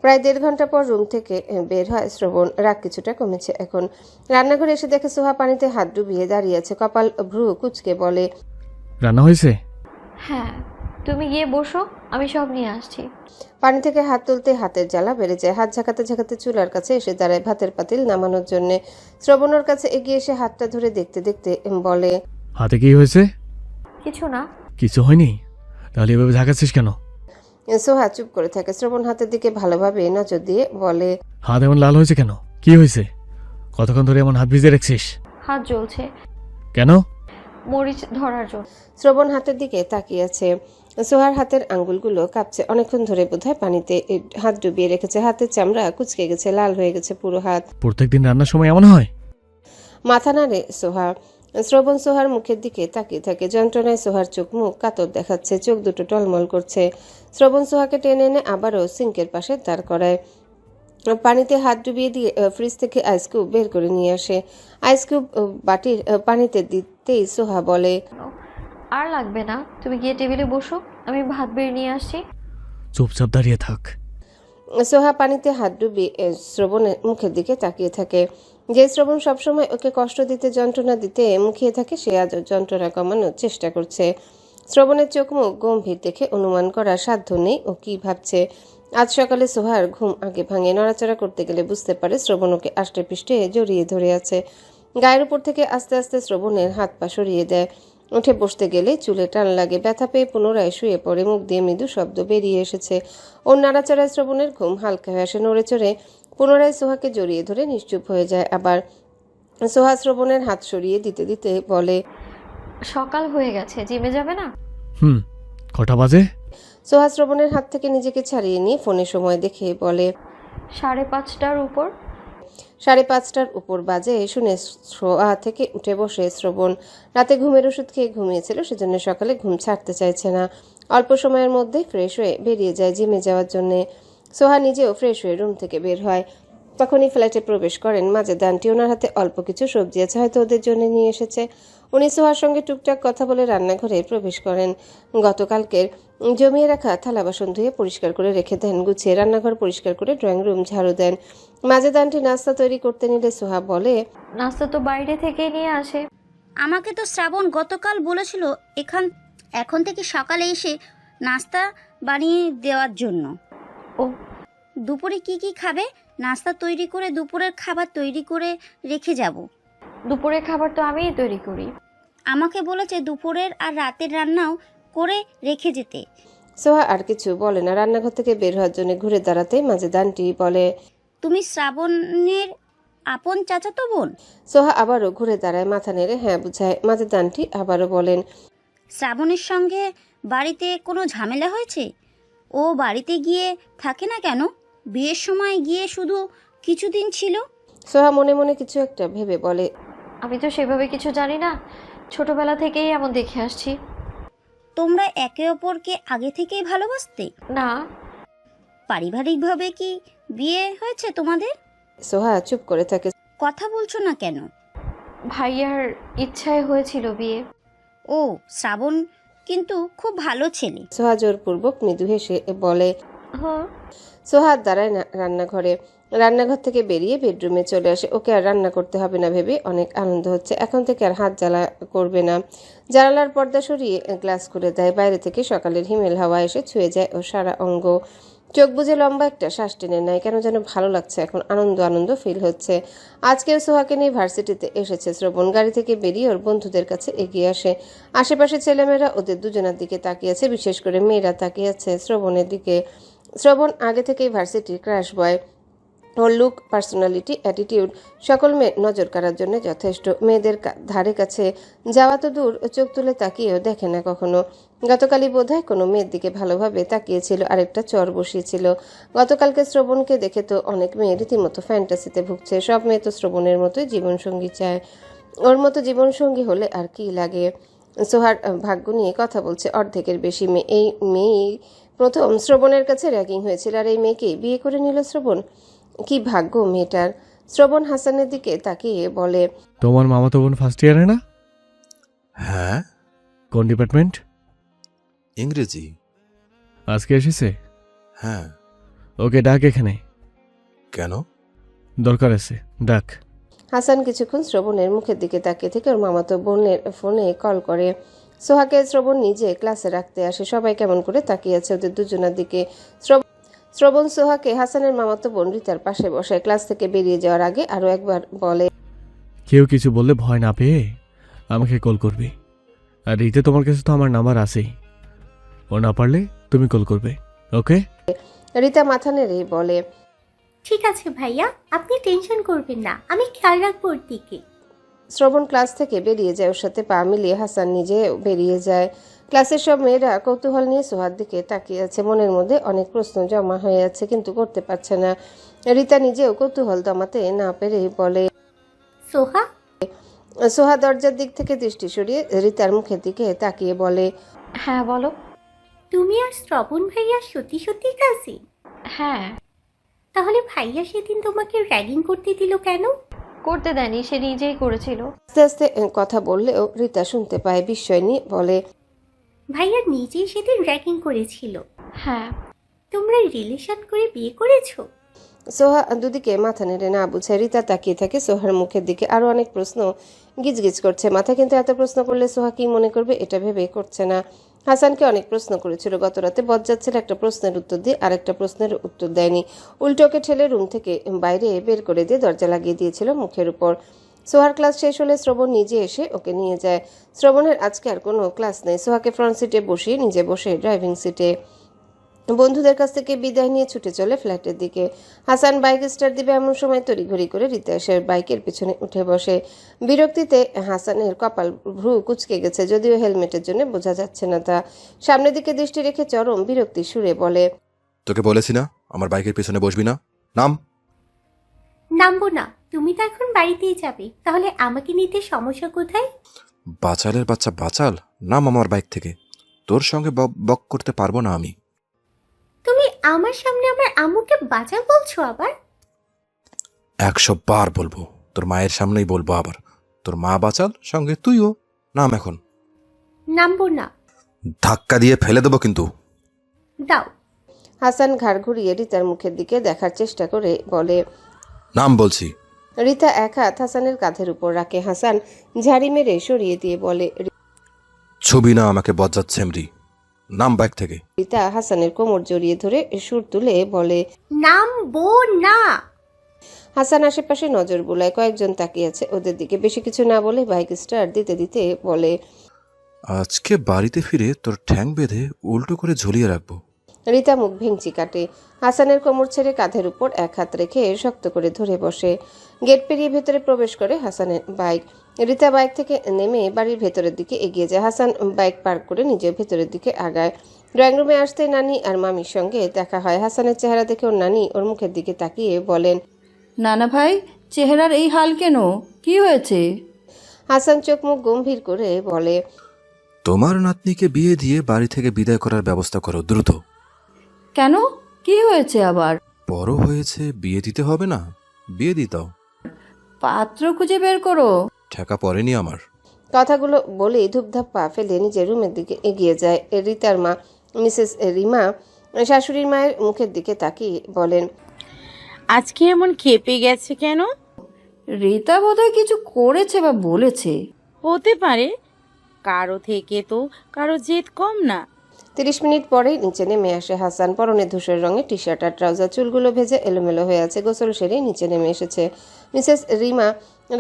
প্রায় 1.5 ঘন্টা পর রুম থেকে বের হয় শ্রবণ। রাগ কিছুটা কমেছে এখন। রান্নাঘরে এসে দেখে সোহা পানিতে হাত ডুবিয়ে দাঁড়িয়ে আছে। কপাল ভ্রু কুঁচকে বলে, রান্না হয়েছে? হ্যাঁ, তুমি গিয়ে বসো, আমি সব নিয়ে আসছি। পানি থেকে হাত তুলতে হাতের জ্বালা বেড়ে যায়। হাত ঝাঁকাতে ঝাঁকাতে চুলার কাছে এসে দাঁড়ায় ভাতের পাতিল নামানোর জন্য। শ্রবণের কাছে এগিয়ে এসে হাতটা ধরে দেখতে দেখতে বলে, হাতে কি হয়েছে? কিছু না। কিছু হয়নি? তাহলে এভাবে ঝাঁকাচ্ছিস কেন? সোহা চুপ করে থাকে। শ্রবণ হাতের দিকে ভালোভাবে নজর দিয়ে বলে, হাত এমন লাল হয়েছে কেন? কি হয়েছে? কতক্ষণ ধরে এমন হাত ভিজে রাখছিস? হাত জ্বলছে, কেন? মরিচ ধরার জন্য। শ্রবণ হাতের দিকে তাকিয়ে আছে। সোহার হাতের আঙ্গুলগুলো কাঁপছে। অনেকক্ষণ ধরে বোধহয় পানিতে হাত ডুবিয়ে রেখেছে। হাতের চামড়া কুঁচকে গেছে, লাল হয়ে গেছে পুরো হাত। প্রত্যেকদিন রান্নার সময় এমন হয়? মাথা নাড়ে সোহা। শ্রবণ সোহার মুখের দিকে তাকিয়ে থাকে। যন্ত্রণায় সোহার চোখ মুখ কাতর দেখাচ্ছে, চোখ দুটো টলমল করছে। শ্রবণ সোহাকে টেনে এনে আবারও সিঙ্কের পাশে দাঁড় করায়। পানিতে হাত ডুবিয়ে দিয়ে ফ্রিজ থেকে আইস কিউব বের করে নিয়ে আসে। আইস কিউব বাটির পানিতে দিতেই সোহা বলে, আর লাগবে না, তুমি গিয়ে টেবিলে বসো, আমি ভাত বেড়ে নিয়ে আসছি। চুপচাপ দাঁড়িয়ে থাক। সোহা পানিতে হাত ডুবিয়ে শ্রবণের মুখের দিকে তাকিয়ে থাকে। যে শ্রবণ সবসময় ওকে কষ্ট দিতে, যন্ত্রণা দিতে মুখিয়ে থাকে, সে আজ যন্ত্রণা কমানোর চেষ্টা করছে। শ্রবণের চোখ মুখ গম্ভীর দেখে অনুমান করার সাধ্য নেই ও কি ভাবছে। আজ সকালে সোহার ঘুম আগে ভাঙে। নড়াচড়া করতে গেলে বুঝতে পারে শ্রবণ ওকে আষ্টে পৃষ্ঠে জড়িয়ে ধরে আছে। গায়ের উপর থেকে আস্তে আস্তে শ্রবণের হাত পা সরিয়ে দেয়। উঠে বসতে গেলে চুলে টান লাগে। ব্যথা পেয়ে পুনরায় শুয়ে পড়ে। মুখ দিয়ে মৃদু শব্দ বেরিয়ে এসেছে। ওর নাড়াচাড়ায় শ্রবণের ঘুম হালকা হয়ে আসে। নড়ে চড়ে পুনরায় সোহাকে জড়িয়ে ধরে নিশ্চুপ হয়ে যায়। আবার সোহা শ্রবণের হাত সরিয়ে দিতে দিতে বলে, সকাল হয়ে গেছে, জিমে যাবে না? কটা বাজে? সোহা শ্রবণের হাত থেকে নিজেকে ছাড়িয়ে নিয়ে ফোনে সময় দেখে বলে, 5:30টার উপর। 5:30টার উপর বাজে শুনে শোয়া থেকে উঠে বসে শ্রবণ। রাতে ঘুমের ওষুধ খেয়ে ঘুমিয়েছিল, সেজন্য সকালে ঘুম ছাড়তে চাইছে না। অল্প সময়ের মধ্যেই ফ্রেশ হয়ে বেরিয়ে যায় জিমে যাওয়ার জন্যে। সোহা নিজেও ফ্রেশ হয়ে রুম থেকে বের হয়। তখনই ফ্ল্যাটে প্রবেশ করেন মাজেদ আন্টি। ওনার হাতে অল্প কিছু সবজি আছে, হয়তো ওদের জন্য নিয়ে এসেছে। উনি সোহার সঙ্গে টুকটাক কথা বলে রান্নাঘরে প্রবেশ করেন। গতকালকের জমিয়ে রাখা থালা বাসন ধুয়ে পরিষ্কার করে রেখে দেন। গুছিয়ে রান্নাঘর পরিষ্কার করে ড্রয়িং রুম ঝাড়ু দেন। মাজেদ আন্টি নাস্তা তৈরি করতে নিলে সোহা বলে, নাস্তা তো বাইরে থেকে নিয়ে আসে। আমাকে তো শ্রাবণ গতকাল বলেছিল এখন থেকে সকালে এসে নাস্তা বানিয়ে দেওয়ার জন্য। ও, দুপুরে কি কি খাবে? নাস্তা তৈরি করে দুপুরের খাবার তৈরি করে রেখে যাব। দুপুরের খাবার তো আমিই তৈরি করি। আমাকে বলেছে দুপুরের আর রাতের রান্নাও করে রেখে যেতে। সোহা আর কিছু বলে না। রান্নাঘর থেকে বের হওয়ার জন্য ঘুরে দাঁড়াতেই মাজেদ আন্টি বলে, তুমি শ্রাবণের আপন চাচাতো বোন? সোহা আবারও ঘুরে দাঁড়ায়, মাথা নেড়ে হ্যাঁ বুঝায়। মাজেদ আন্টি আবারও বলেন, শ্রাবণের সঙ্গে বাড়িতে কোনো ঝামেলা হয়েছে? ও বাড়িতে গিয়ে থাকে না কেন? বিয়ের সময় গিয়ে শুধু কিছুদিন ছিল। সোহা মনে মনে কিছু একটা ভেবে বলে, আমি তো সেভাবে কিছু জানি না, ছোটবেলা থেকেই এমন দেখে আসছি। তোমরা একে অপরকে আগে থেকেই ভালোবাসতে? না। পারিবারিকভাবে কি বিয়ে হয়েছে তোমাদের? সোহা চুপ করে থাকে। কথা বলছো না কেন? ভাইয়ার ইচ্ছায় হয়েছিল বিয়ে। ও, শ্রাবণ কিন্তু খুব ভালো ছেলে। সোহা জোরপূর্বক মৃদু হেসে বলে। হ্যাঁ। সোহা দাঁড়ায় না রান্নাঘরে। রান্নাঘর থেকে বেরিয়ে বেডরুমে চলে আসে। ওকে আর রান্না করতে হবে না ভেবে অনেক আনন্দ হচ্ছে। এখন থেকে আর হাত জ্বালা করবে না। জানালার পর্দা সরিয়ে গ্লাস করে দেয়। বাইরে থেকে সকালের হিমেল হাওয়া এসে ছুঁয়ে যায় ও সারা অঙ্গ। চোখ বুজে লম্বা একটা শ্বাস টেনে নেয়। কেন যেন ভালো লাগছে এখন, আনন্দ আনন্দ ফিল হচ্ছে। আজকেও সোহাকে নিয়ে ভার্সিটিতে এসেছে শ্রবণ। গাড়ি থেকে বেরিয়ে ওর বন্ধুদের কাছে এগিয়ে আসে। আশেপাশে ছেলেমেয়েরা ওদের দুজনের দিকে তাকিয়ে আছে, বিশেষ করে মেয়েরা তাকিয়ে আছে শ্রবণের দিকে। শ্রবণ আগে থেকেই ভার্সিটির ক্রাশ বয়। ওর লুক, পার্সোনালিটি, অ্যাটিটিউড সকল মেয়ে নজর কাড়ার জন্য যথেষ্ট। মেয়েদের ধারে কাছে যাওয়া তো দূর, চোখ তুলে তাকিয়েও দেখে না কখনো। গতকালই বোধহয় কোনো মেয়ের দিকে ভালোভাবে তাকিয়েছিল, আরেকটা চর বসিয়েছিল। গতকালকে শ্রবণকে দেখে তো অনেক মেয়ে রীতিমতো ফ্যান্টাসিতে ভুগছে। সব মেয়ে তো শ্রবণের মতোই জীবনসঙ্গী চায়। ওর মতো জীবনসঙ্গী হলে আর কি লাগে। সোহার ভাগ্য নিয়ে কথা বলছে অর্ধেকের বেশি মেয়ে। এই মেয়েই প্রথম শ্রবণের কাছে র্যাগিং হয়েছিল আর এই মেয়েকে বিয়ে করে নিল শ্রবণ। কি ভাগ্য মেয়েটার। শ্রবণ হাসানের দিকে তাকিয়ে বলে, তোমার মামাতো বোন ফার্স্ট ইয়ারে না? হ্যাঁ, কোন ডিপার্টমেন্ট? ইংরেজি। আজকে এসেছে? হ্যাঁ। ওকে ডাক এখানে। কেন? দরকার আছে, ডাক। হাসান কিছুক্ষণ শ্রবণের মুখের দিকে তাকিয়ে থেকে ওর মামাতো বোনের ফোনে কল করে। সোহাকে শ্রবণ নিজে ক্লাসে রাখতে আসে। সবাই কেমন করে তাকিয়ে আছে ওদের দুজনের দিকে। শ্রবণ সোহাকে হাসানের মামাতো বোন রিতার পাশে বসায়। ক্লাস থেকে বেরিয়ে যাওয়ার আগে আরো একবার বলে, কেউ কিছু বললে ভয় না পেয়ে আমাকে কল করবে। আর এইতে তোমার কাছে তো আমার নাম্বার আছেই, ও না পারলে তুমি কল করবে, ওকে? রিতা মাথা নেড়ে বলে, ঠিক আছে ভাইয়া, আপনি টেনশন করবেন না, আমি খেয়াল রাখবো ওর দিকে। শ্রবণ ক্লাস থেকে বেরিয়ে যায়। ওর সাথে পা মিলিয়ে হাসান নিজে বেরিয়ে যায়। ক্লাসের সব মেয়েরা কৌতূহল নিয়ে সোহার দিকে তাকিয়ে আছে। মনের মধ্যে অনেক প্রশ্ন জমা হয়ে আছে, কিন্তু করতে পারছে না। রিতা নিজেও কৌতূহল দমাতে না পেরে বলে, সোহা, সোহা দরজার দিক থেকে দৃষ্টি সরিয়ে রিতার মুখের দিকে তাকিয়ে বলে, হ্যাঁ বলো। তুমি আর শ্রবণ ভাইয়া সত্যি সত্যি কাছে? হ্যাঁ। তাহলে ভাইয়া সেদিন তোমাকে র্যাগিং করতে দিল কেন? করতে দেয়নি, সে নিজেই করেছিল। আস্তে আস্তে কথা বললেও রিতা শুনতে পায়। বিস্ময় নিয়ে বলে, ভাইয়া নিজেই সেদিন র্যাগিং করেছিল? হ্যাঁ। তোমরা রিলেশন করে বিয়ে করেছো? সোহা দুদিকে মাথা নেড়ে না বুঝে। রিতা তাকিয়ে থাকে সোহার মুখের দিকে। আরো অনেক প্রশ্ন গিজগিজ করছে মাথা, কিন্তু এত প্রশ্ন করলে সোহা কি মনে করবে এটা ভেবে করছে না। হাসানকে অনেক প্রশ্ন করেছিল গত রাতে। বজ্জাত ছেলে একটা প্রশ্নের উত্তর দিয়ে আরেকটা প্রশ্নের উত্তর দেয়নি। উল্টোকে ঠেলে রুম থেকে বাইরে বের করে দিয়ে দরজা লাগিয়ে দিয়েছিল মুখের উপর। সোহার ক্লাস শেষ হলে শ্রবণ নিজে এসে ওকে নিয়ে যায়। শ্রবণের আজকে আর কোনো ক্লাস নেই। সোহাকে ফ্রন্ট সিটে বসিয়ে নিজে বসে ড্রাইভিং সিটে। বন্ধুদের কাছ থেকে বিদায় নিয়ে ছুটে চলে ফ্ল্যাটের দিকে। হাসান বাইক স্টার্ট দিবে এমন সময় তড়িঘড়ি করে রিতা এসে বাইকের পিছনে উঠে বসে। বিরক্তিতে হাসানের কপাল ভ্রু কুঁচকে গেছে, যদিও হেলমেটের জন্য বোঝা যাচ্ছে না তা। সামনের দিকে দৃষ্টি রেখে চরম বিরক্তি সুরে বলে, তোকে বলেছি না আমার বাইকের পেছনে বসবি না? নাম। নামবো না। তুমি তো এখন বাড়িতেই যাবে, তাহলে আমাকে নিতে সমস্যা কোথায়? বাচালের বাচ্চা বাচাল, নাম আমার বাইক থেকে। তোর সঙ্গে বক করতে পারবো না আমি। তুমি আমার সামনে আমার আম্মুকে বাঁচা বলছো আবার? 100 বার বলবো, তোর মায়ের সামনেই বলবো আবার। তোর মা বাচাল, সঙ্গে তুইও। নাম এখন। নামবো না। ধাক্কা দিয়ে ফেলে দেবো কিন্তু। দাও। হাসান ঘাড় ঘুরিয়ে রিতার মুখের দিকে দেখার চেষ্টা করে বলে, নাম বলছি। রিতা এক হাত হাসানের কাঁধের উপর রাখে। হাসান ঝাড়ি মেরে সরিয়ে দিয়ে বলে, ছবি না আমাকে বজ্জাত ছেমরি। নাম বাইক থেকে। রিতা হাসানের কোমর জড়িয়ে ধরে সুর তুলে বলে, নামবো না। হাসান আশেপাশে নজর বুলায়। কয়েকজন তাকিয়ে আছে ওদের দিকে। বেশি কিছু না বলে বাইক স্টার্ট দিতে দিতে বলে, আজকে বাড়িতে ফিরে তোর ঠ্যাং বেঁধে উল্টো করে ঝুলিয়ে রাখবো। রিতা মুখ ভেঙচি কাটে। হাসানের কোমর ছেড়ে কাঁধের উপর এক হাত রেখে শক্ত করে ধরে বসে। গেট পেরিয়ে ভেতরে প্রবেশ করে হাসানের বাইক। রিতা বাইক থেকে নেমে বাড়ির ভেতরের দিকে এগিয়ে যায়। হাসান বাইক পার্ক করে নিজের ভেতরের দিকে আগায়। ড্রয়িং রুমে আসতে নানি আর মামির সঙ্গে দেখা হয়। হাসানের চেহারা দেখে ওর নানি ওর মুখের দিকে তাকিয়ে বলেন, নানা ভাই, চেহারার এই হাল কেন? কি হয়েছে? হাসান চোখ মুখ গম্ভীর করে বলে, তোমার নাতনিকে বিয়ে দিয়ে বাড়ি থেকে বিদায় করার ব্যবস্থা করো দ্রুত। কেন? কি হয়েছে আবার? বড় হয়েছে, বিয়ে দিতে হবে না? বিয়ে দিতাও। পাত্র খুঁজে বের করো। ঠেকা পড়েনি আমার। কথাগুলো বলেই ধূপধাপ পা ফেলে নিজের রুমের দিকে এগিয়ে যায়। রিতার মা মিসেস রিমা শাশুড়ির মায়ের মুখের দিকে তাকিয়ে বলেন, আজকে এমন খেপে গেছে কেন? রীতা বোধহয় কিছু করেছে বা বলেছে। হতে পারে, কারো থেকে তো কারো জেদ কম না। 30 মিনিট পরেই নিচে নেমে আসে হাসান। পরনে ধূসর রঙের টি শার্ট আর ট্রাউজার। চুলগুলো ভেজে এলোমেলো হয়ে আছে। গোসল সেরে নিচে নেমে এসেছে। মিসেস রিমা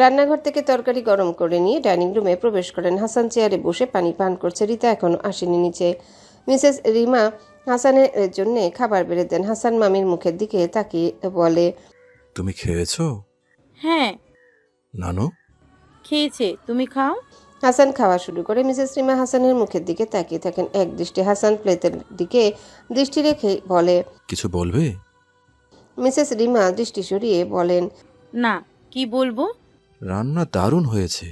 রান্নাঘর থেকে তরকারি গরম করে নিয়ে ডাইনিং রুমে প্রবেশ করেন। হাসান চেয়ারে বসে পানি পান করছে। রিতা এখনো আসেনি নিচে। মিসেস রিমা হাসানের জন্য খাবার বেড়ে দেন। হাসান মামির মুখের দিকে তাকিয়ে বলে, তুমি খেয়েছো? হ্যাঁ নানু খেয়েছে, তুমি খাও। হাসান খাওয়া শুরু করে। মিসেস রিমা হাসানের মুখের দিকে তাকিয়ে থাকেন এক দৃষ্টি। হাসান প্লেটের দিকে দৃষ্টি রেখে বলে, কিছু বলবে? মিসেস রিমা দৃষ্টি সরিয়ে বলেন, না, কি বলবো? রান্না দারুণ হয়েছে।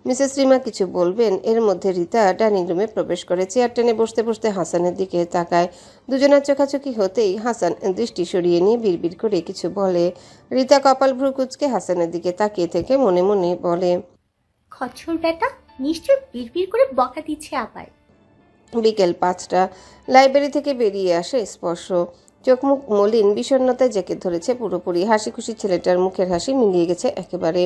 মিসেস রিমা কিছু বলবেন, এর মধ্যে রীতা ডাইনিং রুমে প্রবেশ করে। চেয়ার টেনে বসতে বসতে হাসানের দিকে তাকায়। দুজনের চোখাচোখি হতেই হাসান দৃষ্টি সরিয়ে নিয়ে বিড়বিড় করে কিছু বলে। রীতা কপাল ভ্রু কুঁচকে হাসানের দিকে তাকিয়ে থেকে মনে মনে বলে, খচ্চর বেটা নিশ্চয় বিড়বিড় করে বকা দিচ্ছে আবার। বিকেল 5টা। লাইব্রেরি থেকে বেরিয়ে আসে স্পর্শ। চোখ মুখ মলিন, বিষণ্ণতায় জেঁকে ধরেছে পুরোপুরি। হাসি খুশি ছেলেটার মুখের হাসি মিলিয়ে গেছে একেবারে।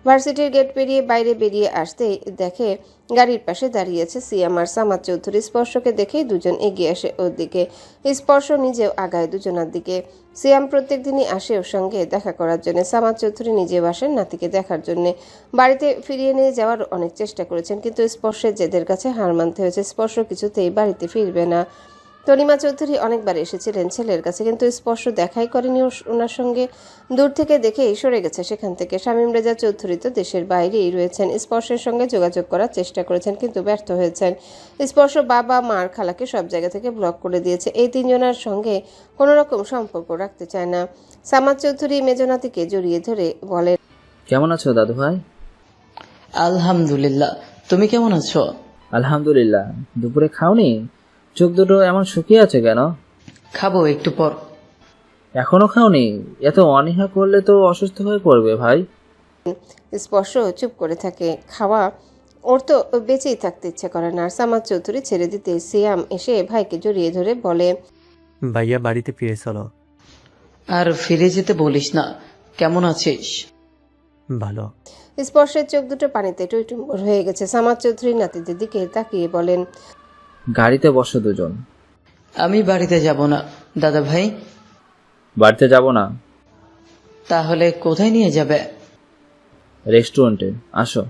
ভার্সিটির গেট পেরিয়ে বাইরে বেরিয়ে আসতেই দেখে গাড়ির পাশে দাঁড়িয়ে আছে সিয়াম আর সামাদ চৌধুরী। স্পর্শকে দেখেই দুজন এগিয়ে আসে ওর দিকে। স্পর্শ নিজেও আগায় দুজনার দিকে। সিয়াম প্রত্যেক দিনই আসে ওর সঙ্গে দেখা করার জন্য। সামাদ চৌধুরী নিজেও আসেন নাতিকে দেখার জন্য। বাড়িতে ফিরিয়ে নিয়ে যাওয়ার অনেক চেষ্টা করেছেন, কিন্তু স্পর্শের জেদের কাছে হার মানতে হয়েছে। স্পর্শ কিছুতেই বাড়িতে ফিরবে না। তনিমা চৌধুরী অনেকবার এসেছিলেন ছেলের কাছে, কিন্তু স্পর্শ দেখাই করেনি ওনার সঙ্গে। দূর থেকে দেখেই সরে গেছে সেখান থেকে। শামীম রেজা চৌধুরী তো দেশের বাইরেই রয়েছেন। স্পর্শের সঙ্গে যোগাযোগ করার চেষ্টা করেছেন, কিন্তু ব্যর্থ হয়েছেন। স্পর্শ বাবা, মার, খালাকে সব জায়গা থেকে ব্লক করে দিয়েছে। এই তিনজনের সঙ্গে কোনো রকম সম্পর্ক রাখতে চায় না। সামাদ চৌধুরী মেজনাতিকে জড়িয়ে ধরে বলে, কেমন আছো দাদু ভাই? আলহামদুলিল্লাহ, তুমি কেমন আছো? আলহামদুলিল্লাহ। দুপুরে খাওনি? চোখ দুটো এমন শুকিয়ে আছে কেন? খাবো একটু পর। এখনো খাওনি? এত অনীহা করলে তো অসুস্থ হয়ে পড়বে ভাই। স্পর্শ চুপ করে থাকে। খাওয়া ওর তো বেঁচেই থাকতে ইচ্ছে করে না। আর সামাদ চৌধুরী ছেড়ে দিতে সিয়াম এসে ভাইকে জড়িয়ে ধরে বলে, ভাইয়া বাড়িতে ফিরে চলো। আর ফিরে যেতে বলিস না। কেমন আছিস? ভালো। স্পর্শের চোখ দুটো পানিতে টইটুম্বর হয়ে গেছে। সামাদ চৌধুরী নাতিদের দিকে তাকিয়ে বলেন, গাড়িতে বসো দুজন। আমি বাড়িতে যাব না দাদা ভাই। বাড়িতে যাব না? তাহলে কোথায় নিয়ে যাবে? রেস্টুরেন্টে। আসো।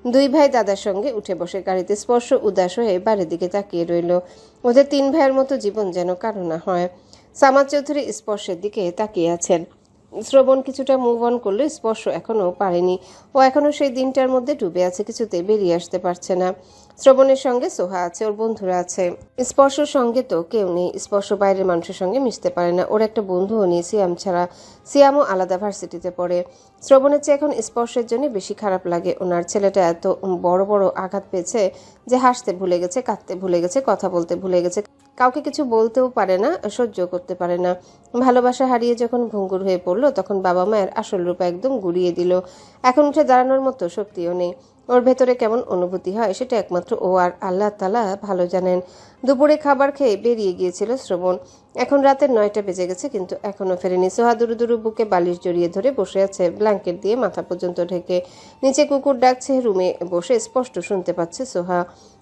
দুই ভাই দাদার সঙ্গে উঠে বসে গাড়িতে। স্পর্শ উদাস হয়ে বাড়ির দিকে তাকিয়ে রইল। ওদের তিন ভাইয়ের মতো জীবন যেন কারো না হয়। সামাদ চৌধুরী স্পর্শের দিকে তাকিয়ে আছেন। শ্রবণ কিছুটা মুভ অন করলে স্পর্শ এখনো পারেনি। ও এখনো সেই দিনটার মধ্যে ডুবে আছে, কিছুতে বেরিয়ে আসতে পারছে না। শ্রবণের সঙ্গে সোহা আছে, ওর বন্ধুরা আছে। স্পর্শর সঙ্গে তো কেউ নেই। স্পর্শ বাইরের মানুষের সঙ্গে মিশতে পারে না। ওর একটা বন্ধুও নেই সিয়াম ছাড়া। সিয়ামও আলাদা ভার্সিটিতে পড়ে। শ্রবণের চেয়ে এখন স্পর্শের জন্য বেশি খারাপ লাগে। ওনার ছেলেটা এত বড় বড় আঘাত পেয়েছে যে হাসতে ভুলে গেছে, কাঁদতে ভুলে গেছে, কথা বলতে ভুলে গেছে। কাউকে কিছু বলতেও পারে না, সহ্য করতে পারে না। ভালোবাসা হারিয়ে যখন ভঙ্গুর হয়ে পড়লো, তখন বাবা মায়ের আসল রূপ একদম গুড়িয়ে দিল। এখন উঠে দাঁড়ানোর মতো শক্তিও নেই। ওর ভেতরে কেমন অনুভূতি হয় সেটা একমাত্র ও আর আল্লাহ তাআলা ভালো জানেন। দুপুরে খাবার খেয়ে বেরিয়ে গিয়েছিল শ্রবণ। এখন রাতের 9টা বেজে গেছে, কিন্তু এখনো ফেরেনি। সোহা দুরু দুরু বুকে বালিশ জড়িয়ে ধরে বসে আছে, ব্ল্যাঙ্কেট দিয়ে মাথা পর্যন্ত ঢেকে। নিচে কুকুর ডাকছে। রুমে বসে স্পষ্ট শুনতে পাচ্ছে সোহা।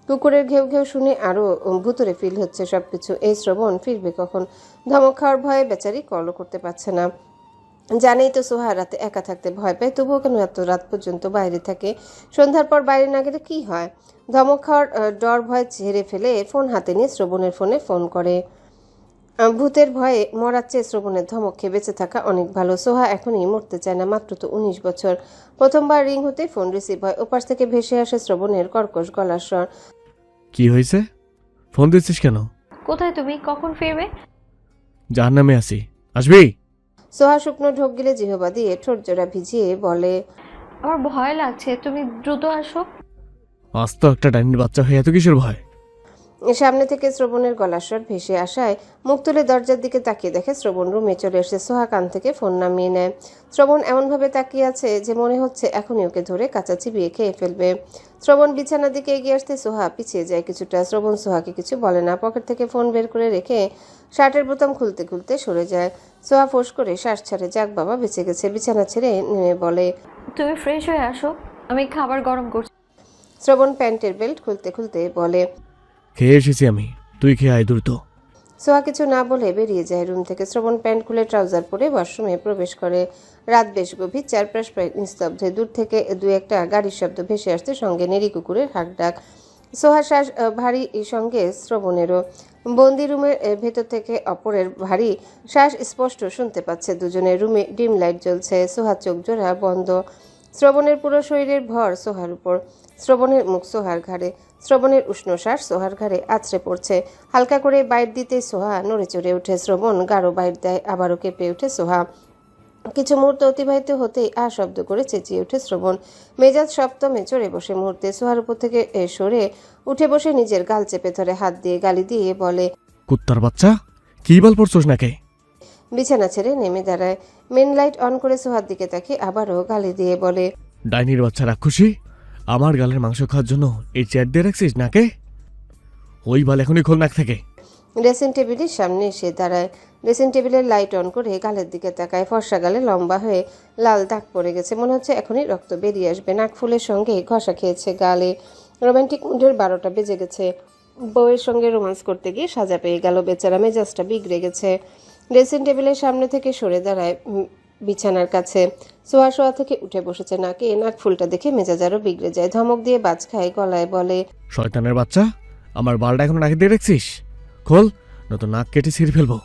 কুকুরের ঘেউ ঘেউ শুনে আরও ভুতুরে ফিল হচ্ছে সবকিছু। এই শ্রবণ ফিরবে কখন? ধমক খাওয়ার ভয়ে বেচারি কলও করতে পারছে না। জানেই তো সোহা রাতে একা থাকতে ভয় পায়, তবুও কেন এত রাত পর্যন্ত বাইরে থাকে? সন্ধ্যার পর বাইরে না গেলে কি হয়? ধমক খাওয়ার ডর ভয় ছেড়ে ফেলে ফোন হাতে নিয়ে শ্রবণের ফোনে ফোন করে। ভূতের ভয়ে মরার চেয়ে শ্রবণের ধমক খেয়ে বেঁচে থাকা অনেক ভালো। সোহা এখনই মরতে চায় না, মাত্র তো 19 বছর। প্রথমবার রিং হতে ফোন রিসিভ হয়। ওপাশ থেকে ভেসে আসে শ্রবণের কর্কশ গলার স্বর। কি হয়েছে? ফোন দিচ্ছিস কেন? কোথায় তুমি? কখন ফিরবে? জাহান্নামে আছি, আসবি? সোহা শুকনো ঢোক গিলে জিহবা দিয়ে ঠোঁট জোড়া ভিজিয়ে বলে, আমার ভয় লাগছে, তুমি দ্রুত আসো। আজ তো একটা ডাইনির বাচ্চা হয়ে এত কিসের ভয়? সামনে থেকে শ্রবণের গলার স্বর ভেসে আসায় মুখ তুলে দরজার দিকে তাকিয়ে দেখে শ্রবণ রুমে চলে এসে। সোহা কান থেকে ফোন নামিয়ে নেয়। শ্রবণ এমনভাবে তাকিয়ে আছে যে মনে হচ্ছে এখনই ওকে ধরে কাঁচা চিবিয়ে খেয়ে ফেলবে। শ্রবণ বিছানার দিকে এগিয়ে আসতে সোহা পিছিয়ে যায় কিছুটা। শ্রবণ সোহাকে কিছু বলে না, পকেট থেকে ফোন বের করে রেখে শার্টের বোতাম খুলতে খুলতে সরে যায়। সোহা ফোঁস করে শ্বাস ছাড়ে, যাক বাবা বেঁচে গেছে। বিছানা ছেড়ে নেমে বলে, তুমি ফ্রেশ হয়ে আসো, আমি খাবার গরম করছি। শ্রবণ প্যান্টের বেল্ট খুলতে খুলতে বলে, খেয়ে এসেছি আমি, তুই খেয়ে আয় দ্রুত। সোহা কিছু না বলে বেরিয়ে যায় রুম থেকে। শ্রবণ প্যান্ট খুলে ট্রাউজার পরে ওয়াশরুমে প্রবেশ করে। রাত বেশ গভীর, চারপাশ প্রায় নিস্তব্ধ। দূর থেকে দু একটা গাড়ির শব্দ ভেসে আসতে, সঙ্গে নেড়ি কুকুরের হাঁক ডাক। সোহা শ্বাস ভারী, সঙ্গে শ্রবণেরও। বন্দি রুমের ভেতর থেকে অপরের ভারী শ্বাস স্পষ্ট শুনতে পাচ্ছে দুজনের। রুমে ডিম লাইট জ্বলছে। সোহার চোখ জোড়া বন্ধ। শ্রবণের পুরো শরীরের ভর সোহার উপর। শ্রবণের মুখ সোহার ঘাড়ে। শ্রবণের উষ্ণ শ্বাস সোহার ঘাড়ে আছড়ে পড়ছে। হালকা করে বাইট দিতে সোহা নড়ে চড়ে ওঠে। শ্রবণ গাঢ় বাইট দেয়, আবারও কেঁপে ওঠে সোহা। কিছু মুহূর্ত অতিবাহিত হতেই শব্দ করে চেঁচিয়ে ওঠে শ্রবণ। মেজাজ সপ্তমে চড়ে বসে মুহূর্তে সোহার উপর থেকে সরে উঠে বসে নিজের গাল চেপে ধরে হাত দিয়ে গালি দিয়ে বলে, কুত্তার বাচ্চা, কি বাল পড়ছস নাকি? বিছানা ছেড়ে নেমে দাঁড়ায়। মেন লাইট অন করে সোহার দিকে তাকিয়ে আবারও গালি দিয়ে বলে, ডাইনির বাচ্চা রাক্ষসী, আমার গালের মাংস খাওয়ার জন্য এই চেয়ার দিয়ে রাখছিস নাকে? ওই বাল এখনই খোল নাক থেকে। ড্রেসিং টেবিলের সামনে এসে দাঁড়ায়। ড্রেসিং টেবিলের লাইট অন করে গালের দিকে তাকায়। ফর্সা গালে লম্বা হয়ে লাল দাগ পড়ে গেছে, মনে হচ্ছে এখনই রক্ত বেরিয়ে আসবে। নাক ফুলের সঙ্গে ঘষা খেয়েছে গালে। রোমান্টিক মুডের 12টা বেজে গেছে। বউয়ের সঙ্গে রোমান্স করতে গিয়ে সাজা পেয়ে গেল, বেচারা মেজাজটা বিগড়ে গেছে। ড্রেসিং টেবিলের সামনে থেকে সরে দাঁড়ায় বিছানার কাছে। শোয়া থেকে উঠে বসেছে, নাকে নাক ফুলটা দেখে মেজাজ আরও বিগড়ে যায়। ধমক দিয়ে বাজ খায়, গলায় বলে, শয়তানের বাচ্চা, আমার বালটা এখন নাকে দিয়ে রাখছিস? খোল, নয়তো নাক কেটে ছিঁড়ে ফেলবো।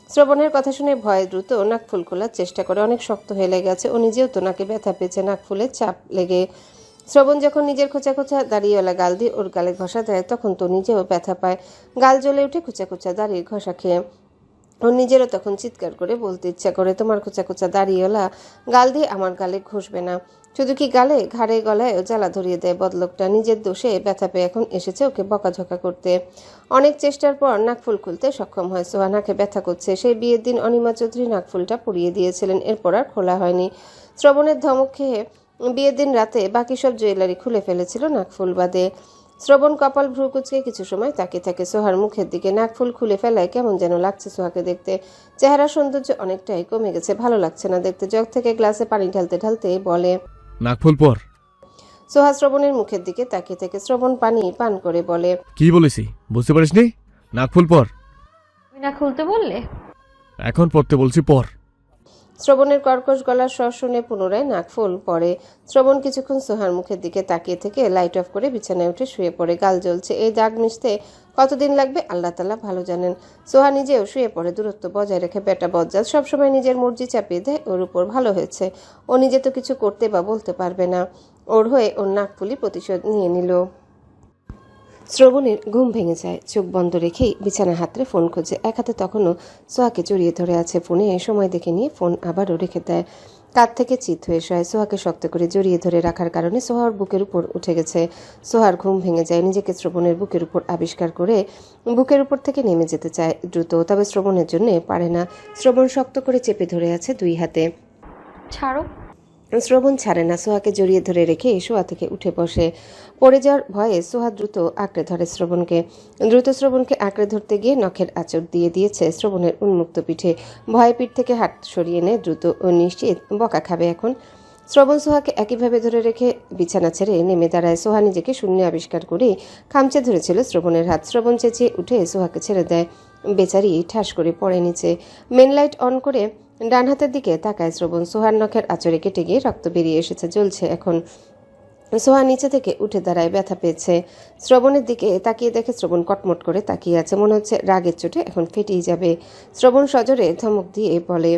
শ্রবণের কথা শুনে ভয়ে দ্রুত নাক ফুল খোলার চেষ্টা করে। অনেক শক্ত হয়ে লেগে আছে। ও নিজেও তো নাকে ব্যথা পেয়েছে নাক ফুলের চাপ লেগে। শ্রবণ যখন নিজের খোঁচা খোঁচা দাড়িওয়ালা গাল দিয়ে ওর গালে ঘষা দেয়, তখন তো নিজেও ব্যথা পায়। গাল জ্বলে উঠে খোঁচা খোঁচা দাড়ির ঘষা খেয়ে ওর নিজেরও তখন চিৎকার করে বলতে ইচ্ছা করে, তোমার খোঁচা খোঁচা দাড়িওয়ালা গাল দিয়ে আমার গালে ঘষবে না। শুধু কি গালে, ঘাড়ে গলায়ও জ্বালা ধরিয়ে দেয় বদলোকটা। নিজের দোষে ব্যথা পেয়ে এখন এসেছে ওকে বকাঝকা করতে। অনেক চেষ্টার পর নাকফুল খুলতে সক্ষম হয় সোহা। নাকে ব্যথা করছে। সেই বিয়ের দিন অনিমা চৌধুরী নাকফুলটা পরিয়ে দিয়েছিলেন, এরপর আর খোলা হয়নি। শ্রবণের ধমক খেয়ে বিয়ের দিন রাতে বাকি সব জুয়েলারি খুলে ফেলেছিল নাকফুল বাদে। শ্রবণ কপাল ভ্রু কুচকে কিছু সময় তাকিয়ে থাকে সোহার মুখের দিকে। নাকফুল খুলে ফেলায় কেমন যেন লাগছে সোহাকে দেখতে। চেহারা সৌন্দর্য অনেকটাই কমে গেছে, ভালো লাগছে না দেখতে। জগ থেকে গ্লাসে পানি ঢালতে ঢালতে বলে, নাকফুল পর। সোহা শ্রবণের মুখের দিকে তাকিয়ে থেকে শ্রবণ পানি পান করে বলে, কি বলেছি বুঝতে পারিসনি? নাকফুল পর। তুমি না খুলতে বললে? এখন পড়তে বলছি পর। শ্রবণের কর্কশ গলার স্বর শুনে পুনরায় নাকফুল পড়ে। শ্রবণ কিছুক্ষণ সোহার মুখের দিকে তাকিয়ে থেকে লাইট অফ করে বিছানায় উঠে শুয়ে পড়ে। গাল জ্বলছে। এই দাগ মিশতে কতদিন লাগবে আল্লাহ তাআলা ভালো জানেন। সোহা নিজেও শুয়ে পড়ে, দূরত্ব বজায় রেখে। বেটা বজ্জাত সবসময় নিজের মর্জি চাপিয়ে দেয় ওর উপর। ভালো হয়েছে, ও নিজে তো কিছু করতে বা বলতে পারবে না। ওর হয়ে ওর নাকফুলি প্রতিশোধ নিয়ে নিল। শ্রবণের ঘুম ভেঙে যায়। চোখ বন্ধ রেখেই বিছানা হাতড়ে ফোন খোঁজে। এক হাতে তখনও সোহাকে জড়িয়ে ধরে আছে। ফোনে সময় দেখে নিয়ে ফোন আবারও রেখে দেয়। কাঁধ থেকে চিত হয়ে শোয়। সোহাকে শক্ত করে জড়িয়ে ধরে রাখার কারণে সোহার বুকের উপর উঠে গেছে। সোহার ঘুম ভেঙে যায়। নিজেকে শ্রবণের বুকের উপর আবিষ্কার করে বুকের উপর থেকে নেমে যেতে চায় দ্রুত, তবে শ্রবণের জন্য পারে না। শ্রবণ শক্ত করে চেপে ধরে আছে দুই হাতে। ছাড়ো। শ্রবণ ছাড়ে না। সোহাকে জড়িয়ে ধরে রেখে শোয়া থেকে উঠে বসে। পড়ে যাওয়ার ভয়ে সোহা দ্রুত আঁকড়ে ধরে শ্রবণকে। শ্রবণকে আঁকড়ে ধরতে গিয়ে নখের আঁচড় দিয়ে দিয়েছে শ্রবণের উন্মুক্ত পিঠে। ভয়ে পিঠ থেকে হাত সরিয়ে নেয় দ্রুত ও নিশ্চিত বকা খাবে এখন। শ্রবণ সোহাকে একইভাবে ধরে রেখে বিছানা ছেড়ে নেমে দাঁড়ায়। সোহা নিজেকে শূন্য আবিষ্কার করে খামচে ধরেছিল শ্রবণের হাত। শ্রবণ চেঁচিয়ে উঠে সোহাকে ছেড়ে দেয়। বেচারি ঠাস করে পড়ে নিচে। মেন লাইট অন করে ডান হাতের দিকে তাকায় শ্রবণ। সোহার নখের আঁচড়ে কেটে গিয়ে রক্ত বেরিয়ে এসেছে, জ্বলছে এখন। সোহা নিচে থেকে উঠে দাঁড়ায়, ব্যথা পেয়েছে। শ্রবণের দিকে তাকিয়ে দেখে শ্রবণ কটমট করে তাকিয়ে আছে, মনে হচ্ছে রাগের চোটে এখন ফেটেই যাবে। শ্রবণ সজোরে ধমক দিয়ে বলে,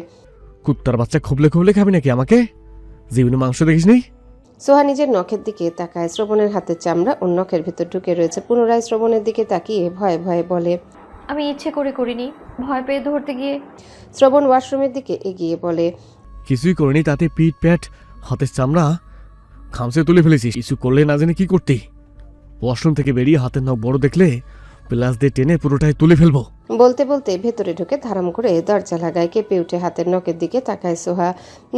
কুত্তার বাচ্চা খুবলে খুবলে খাবি নাকি আমাকে? জীবনে মাংস দেখিসনি? সোহা নিজের নখের দিকে তাকায়। শ্রবণের হাতের চামড়া ওর নখের ভেতর ঢুকে রয়েছে। পুনরায় শ্রবণের দিকে তাকিয়ে ভয়ে ভয়ে বলে, আমি ইচ্ছে করে করিনি, ভয় পেয়ে ধরতে গিয়ে। শ্রবণ ওয়াশরুমের দিকে এগিয়ে বলে, কিছুই করিনি, তাতে পিঠ প্যাট হাতের চামড়া খামচে তুলে ফেলেছিস। কিছু করলে না জানি কি করতি। ওয়াশরুম থেকে বেরিয়ে হাতের নখ বড় দেখলে প্লাস দিয়ে টেনে পুরোটাই তুলে ফেলবো। বলতে বলতে ভেতরে ঢুকে ধারাম করে দরজা লাগায়। কেঁপে উঠে হাতের নখের দিকে তাকায় সোহা।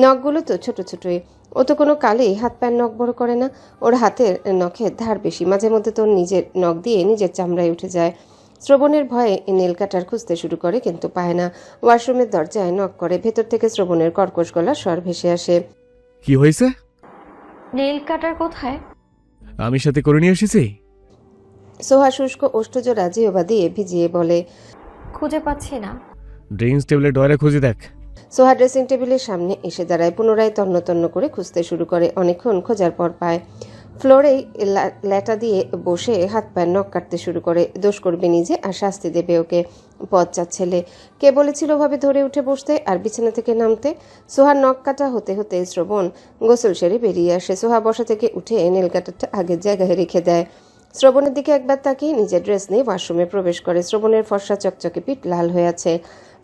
নখগুলো তো ছোট ছোটই। ও তো কোনো কালেই হাত পায়ের নখ বড় করে না। ওর হাতের নখের ধার বেশি। মাঝে মধ্যে তোর নিজের নখ দিয়ে নিজের চামড়ায় উঠে যায়। শ্রবণের ভয়ে নেল কাটার খুঁজতে শুরু করে, কিন্তু পায় না। ওয়াশরুমের দরজায় নখ করে। ভেতর থেকে শ্রবণের কর্কশ গলা স্বর ভেসে আসে, কি হয়েছে? নেল কাটার কোথায়? আমি সাথে করে নিয়ে এসেছি। সোহা শুষ্ক ওষ্ঠজোড়া জিহবা দিয়ে ভিজিয়ে বলে, খুঁজে পাচ্ছি না। ড্রিঙ্কস টেবিলের ডয়ারে খুঁজে দেখ। সোহা ড্রেসিং টেবিলের সামনে এসে দাঁড়ায়। পুনরায় তন্ন তন্ন করে খুঁজতে শুরু করে। অনেকক্ষণ খোঁজার পর পায়। ফ্লোরেই ল্যাটা দিয়ে বসে হাত পায়ের নখ কাটতে শুরু করে। দোষ করবে নিজে আর শাস্তি দেবে ওকে। পথচার ছেলে। কে বলেছিল ভাবে ধরে উঠে বসতে আর বিছানা থেকে নামতে? সোহার নখ কাটা হতে হতে শ্রবণ গোসল সেরে বেরিয়ে আসে। সোহা বসা থেকে উঠে নেল কাটারটা আগের জায়গায় রেখে দেয়। শ্রবণের দিকে একবার তাকিয়ে নিজের ড্রেস নিয়ে ওয়াশরুমে প্রবেশ করে। শ্রবণের ফর্সা চকচকে পিঠ লাল হয়ে আছে।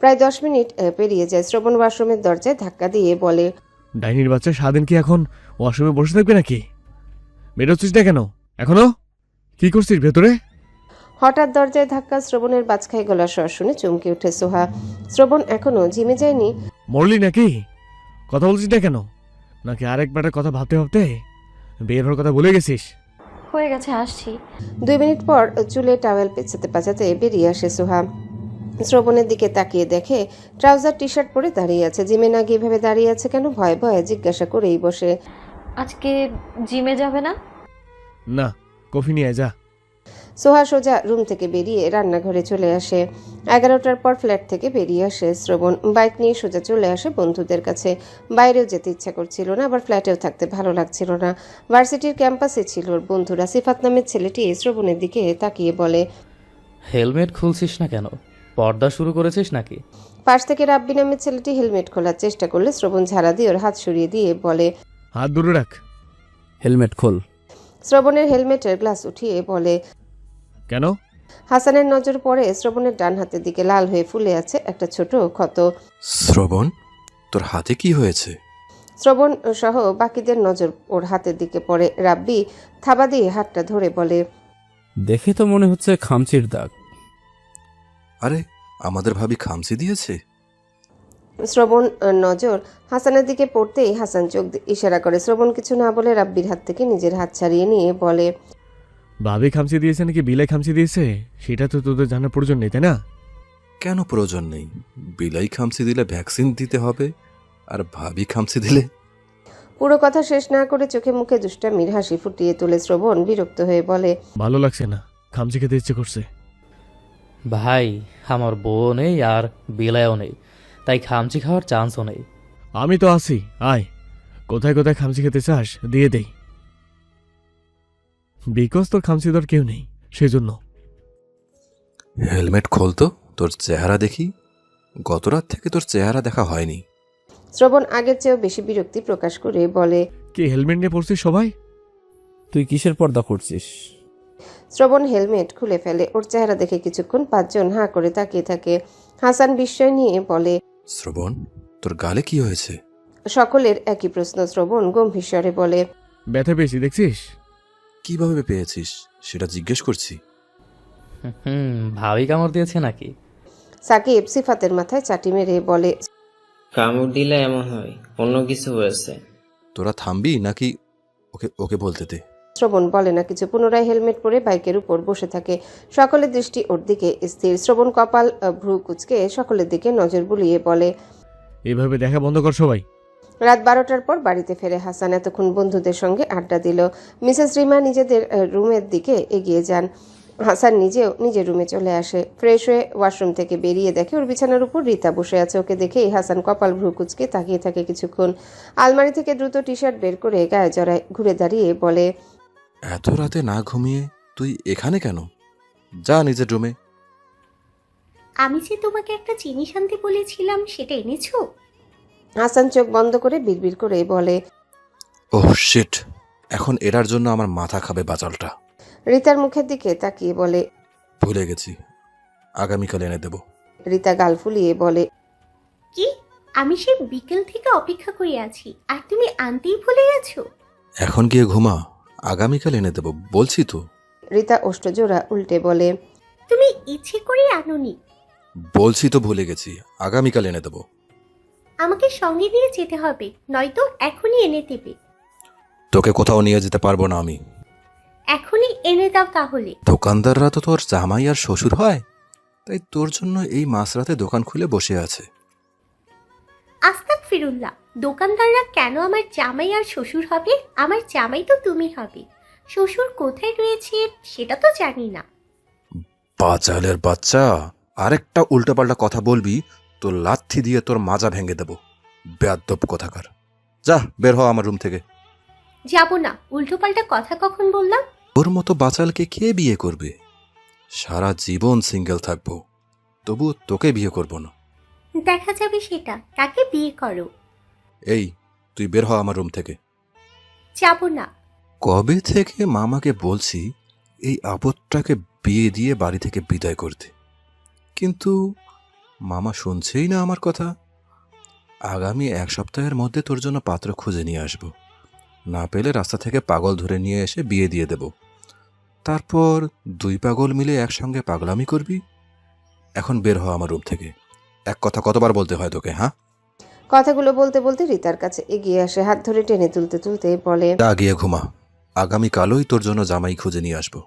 প্রায় 10 মিনিট পেরিয়ে যায়। শ্রবণ ওয়াশরুমের দরজায় ধাক্কা দিয়ে বলে, ডাইনির বাচ্চা সারাদিন কি এখন ওয়াশরুমে বসে থাকবে নাকি? বেরোচ্ছিস না কেন এখনো? কি করছিস ভেতরে? হঠাৎ দরজায় ধাক্কা, শ্রবণের বাজখাই গলার স্বর শুনে চমকে ওঠে সোহা। শ্রবণ এখনো জিমে যায়নি। মরলি নাকি? কথা বলছিস না কেন? নাকি আরেকবারের কথা ভাবতে ভাবতে বের হওয়ার কথা ভুলে গেছিস? হয়ে গেছে, আসছি। 2 মিনিট পর চুলে টাওয়েল পেঁচাতে পেঁচাতে বেরিয়ে আসে সোহা। শ্রবণের দিকে তাকিয়ে দেখে ট্রাউজার টি শার্ট পরে দাঁড়িয়ে আছে। জিমে না গিয়ে ভেবে দাঁড়িয়ে আছে কেন? ভয়ে ভয়ে জিজ্ঞাসা করেই বসে, আজকে জিমে যাবে না? না, কফি নিয়ে আয় যা। সোহা সোজা রুম থেকে বেরিয়ে রান্নাঘরে চলে আসে। 11টার পর ফ্ল্যাট থেকে বেরিয়ে আসে শ্রবণ। বাইক নিয়ে সোজা চলে আসে বন্ধুদের কাছে। বাইরেও যেতে ইচ্ছা করছিল না, আবার ফ্ল্যাটেও থাকতে ভালো লাগছিল না। ভার্সিটির ক্যাম্পাসে ছিল ওর বন্ধুরা। সিফাত নামের ছেলেটি শ্রবণের দিকে তাকিয়ে বলে, হেলমেট খুলছিস না কেন? পর্দা শুরু করেছিস নাকি? পাশ থেকে রাব্বি নামের ছেলেটি হেলমেট খোলার চেষ্টা করলে শ্রবণ ঝাড়া দিয়ে ওর হাত সরিয়ে দিয়ে বলে, হাত দূরে রাখ। হেলমেট খোল। শ্রবণের হেলমেটের গ্লাস উঠিয়ে বলে। কেন? হাসানের নজর পড়ে শ্রবণের ডান হাতের দিকে লাল হয়ে ফুলে আছে একটা ছোট ক্ষত। শ্রবণ, তোর হাতে কি হয়েছে? শ্রবণ সহ বাকিদের নজর ওর হাতের দিকে পড়ে। রাব্বি থাবা দিয়ে হাতটা ধরে বলে, দেখে তো মনে হচ্ছে খামচির দাগ। আরে, আমাদের ভাবি খামচি দিয়েছে? শ্রবণ নজর হাসানের দিকে পড়তেই হাসান চোখ ইশারা করে। শ্রবণ কিছু না বলে রাব্বির হাত থেকে নিজের হাত ছাড়িয়ে নিয়ে বলে, ভাবি খামচি দিয়েছে নাকি বিলাই খামচি দিয়েছে সেটা তো তোদের জানার প্রয়োজন নেই, তাই না? কেন প্রয়োজন নেই? বিলাই খামচি দিলে ভ্যাকসিন দিতে হবে, আর ভাবি খামচি দিলে? পুরো কথা শেষ না করে চোখে মুখে দুষ্টামির হাসি ফুটিয়ে তোলে শ্রবণ। বিরক্ত হয়ে বলে, ভালো লাগছে না, খামচি খেতে ইচ্ছে করছে। ভাই, আমার বউ নেই আর বিলায়ও নেই, তাই খামচি খাওয়ার চান্সও নেই। আমি তো আছি, আয়। কোথায় কোথায় খামচি খেতে চাস দিয়ে দেই। বিকজ তোর খামচি দর কেউ নেই, সেজন্য। হেলমেট খোলতো, তোর চেহারা দেখি। গত রাত থেকে তোর চেহারা দেখা হয়নি। শ্রবণ আগের চেয়েও বেশি বিরক্তি প্রকাশ করে বলে, কি হেলমেট নিয়ে পড়ছিস সবাই? তুই কিসের পর্দা করছিস? শ্রবণ হেলমেট খুলে ফেলে। ওর চেহারা দেখে কিছুক্ষণ 5 জন হাঁ করে তাকিয়ে থাকে। হাসান বিস্ময় নিয়ে বলে, শ্রবণ, তোর গালে কি হয়েছে? সকলের একই প্রশ্ন। শ্রবণ গম্ভীর স্বরে বলে, ব্যথা পেয়েছি দেখছিস? কিভাবে পেয়েছিস সেটা জিজ্ঞেস করছি। ভাবি কামড় দিয়েছে নাকি? সাকিব সিফাতের মাথায় চাটি মেরে বলে, কামড় দিলে এমন হয়, অন্য কিছু হয়েছে। তোরা থামবি নাকি ওকে ওকে বলতে দে? শ্রবণ বলে না কিছু। পুনরায় হেলমেট পরে বাইকের উপর বসে থাকে। সকলের দৃষ্টি ওর দিকে স্থির। শ্রবণ কপাল ভ্রু কুচকে সকলের দিকে নজর বুলিয়ে বলে, এভাবে দেখা বন্ধ কর সবাই। রাত 12টার পর বাড়িতে ফেরে হাসান। এতক্ষণ বন্ধুদের সঙ্গে আড্ডা দিল। মিসেস রিমা নিজেদের রুমের দিকে এগিয়ে যান। হাসান নিজেও নিজের রুমে চলে আসে। ফ্রেশ হয়ে ওয়াশরুম থেকে বেরিয়ে দেখে ওর বিছানার উপর রীতা বসে আছে। ওকে দেখেই হাসান কপাল ভ্রু কুচকে তাকিয়ে থাকে কিছুক্ষণ। আলমারি থেকে দ্রুত টি শার্ট বের করে গায়ে জড়ায়, ঘুরে দাঁড়িয়ে বলে, এত রাতে না ঘুমিয়ে তুই এখানে কেন? যা নিজের রুমে। আমি যে তোমাকে একটা জিনিস আনতে বলেছিলাম, সেটা এনেছো? হাসান চোখ বন্ধ করে বিড়বিড় করে বলে, ওহ শিট, এখন এটার জন্য আমার মাথা খাবে বাচালটা। রীতার মুখের দিকে তাকিয়ে বলে, ভুলে গেছি, আগামীকাল এনে দেব। রীতা গাল ফুলিয়ে বলে, কি? আমি সে বিকেল থেকে অপেক্ষা করে আছি, আর তুমি আনতেই ভুলে গেছো? এখন গিয়ে ঘুমা, আগামীকাল এনে দেব বলছি তো। রীতা ওষ্ঠজোড়া উল্টে বলে, তুমি ইচ্ছে করে আনোনি। বলছি তো ভুলে গেছি, আগামীকাল এনে দেব। আমাকে সঙ্গে নিয়ে যেতে হবে, নয়তো এখনই এনে দেবে। তোকে কোথাও নিয়ে যেতে পারবো না আমি। এখনই এনে দাও তাহলে। দোকানদাররা তো তোর জামাই আর শ্বশুর হয়, তাই তোর জন্য এই মাঝরাতে দোকান খুলে বসে আছে। আস্তাগফিরুল্লাহ, দোকানদাররা কেন আমার জামাই আর শ্বশুর হবে? আমার জামাই তো তুমি হবে। শ্বশুর কোথায় রয়েছে সেটা তো জানি না। বাচালের বাচ্চা, আরেকটা উল্টোপাল্টা কথা বলবি তোর লাথি দিয়ে তোর মাজা ভেঙে দেব। বেয়াদ্দপ কোথাকার। যা বের হ আমার রুম থেকে। যাব না। উল্টোপাল্টা কথা কখন বললাম? ওর মতো বাচালকে কে বিয়ে করবে? সারা জীবন সিঙ্গেল থাকবো, তবু তোকে বিয়ে করব না। দেখা যাবে সেটা, কাকে বিয়ে করো। এই, তুই বের হ আমার রুম থেকে। যাব না। কবে থেকে মামাকে বলছি এই আপদটাকে বিয়ে দিয়ে বাড়ি থেকে বিদায় করতে, কিন্তু মামা শুনছেই না আমার কথা। আগামী 1 সপ্তাহের মধ্যে তোর জন্য পাত্র খুঁজে নিয়ে আসব। না পেলে রাস্তা থেকে পাগল ধরে নিয়ে এসে বিয়ে দিয়ে দেব। তারপর 2 পাগল মিলে একসঙ্গে পাগলামি করবি। এখন বের হ আমার রুম থেকে। এক কথা কতবার বলতে হয় তোকে, হ্যাঁ? কথাগুলো বলতে বলতে রিতার কাছে এগিয়ে আসে, হাত ধরে টেনে তুলতে তুলতে বলে, যা গিয়ে ঘুমা। আগামীকালই তোর জন্য জামাই খুঁজে নিয়ে আসবো।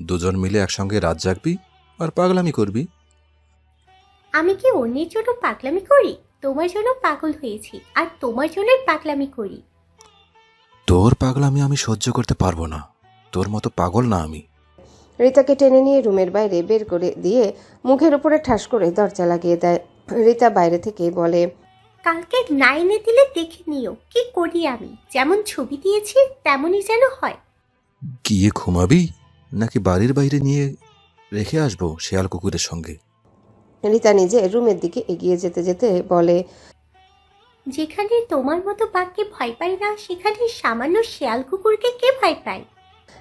দুজন মিলে একসঙ্গে রাত জাগবি আর পাগলামি করবি। আমি কি অন্যের জন্য পাগলামি করি? তোমার জন্য পাগল হয়েছি আর তোমার জন্যই পাগলামি করি। তোর পাগলামি আমি সহ্য করতে পারবো না। তোর মতো পাগল না আমি। রিতাকে টেনে নিয়ে রুমের বাইরে বের করে দিয়ে মুখের উপরে ঠাস করে দরজা লাগিয়ে দেয়। রিতা বাইরে থেকে বলে, কালকে 9 দিলে দেখে নিও কি করি আমি। যেমন ছবি দিয়েছি তেমনই যেন হয়। গিয়ে ঘুমাবি নাকি বাড়ির বাইরে নিয়ে রেখে আসবো শেয়াল কুকুরের সঙ্গে? রিতা নিজে রুমের দিকে এগিয়ে যেতে যেতে বলে, যেখানে তোমার মতো বাঘকে ভয় পাই না সেখানে সামান্য শিয়াল কুকুরকে কে ভয় পায়?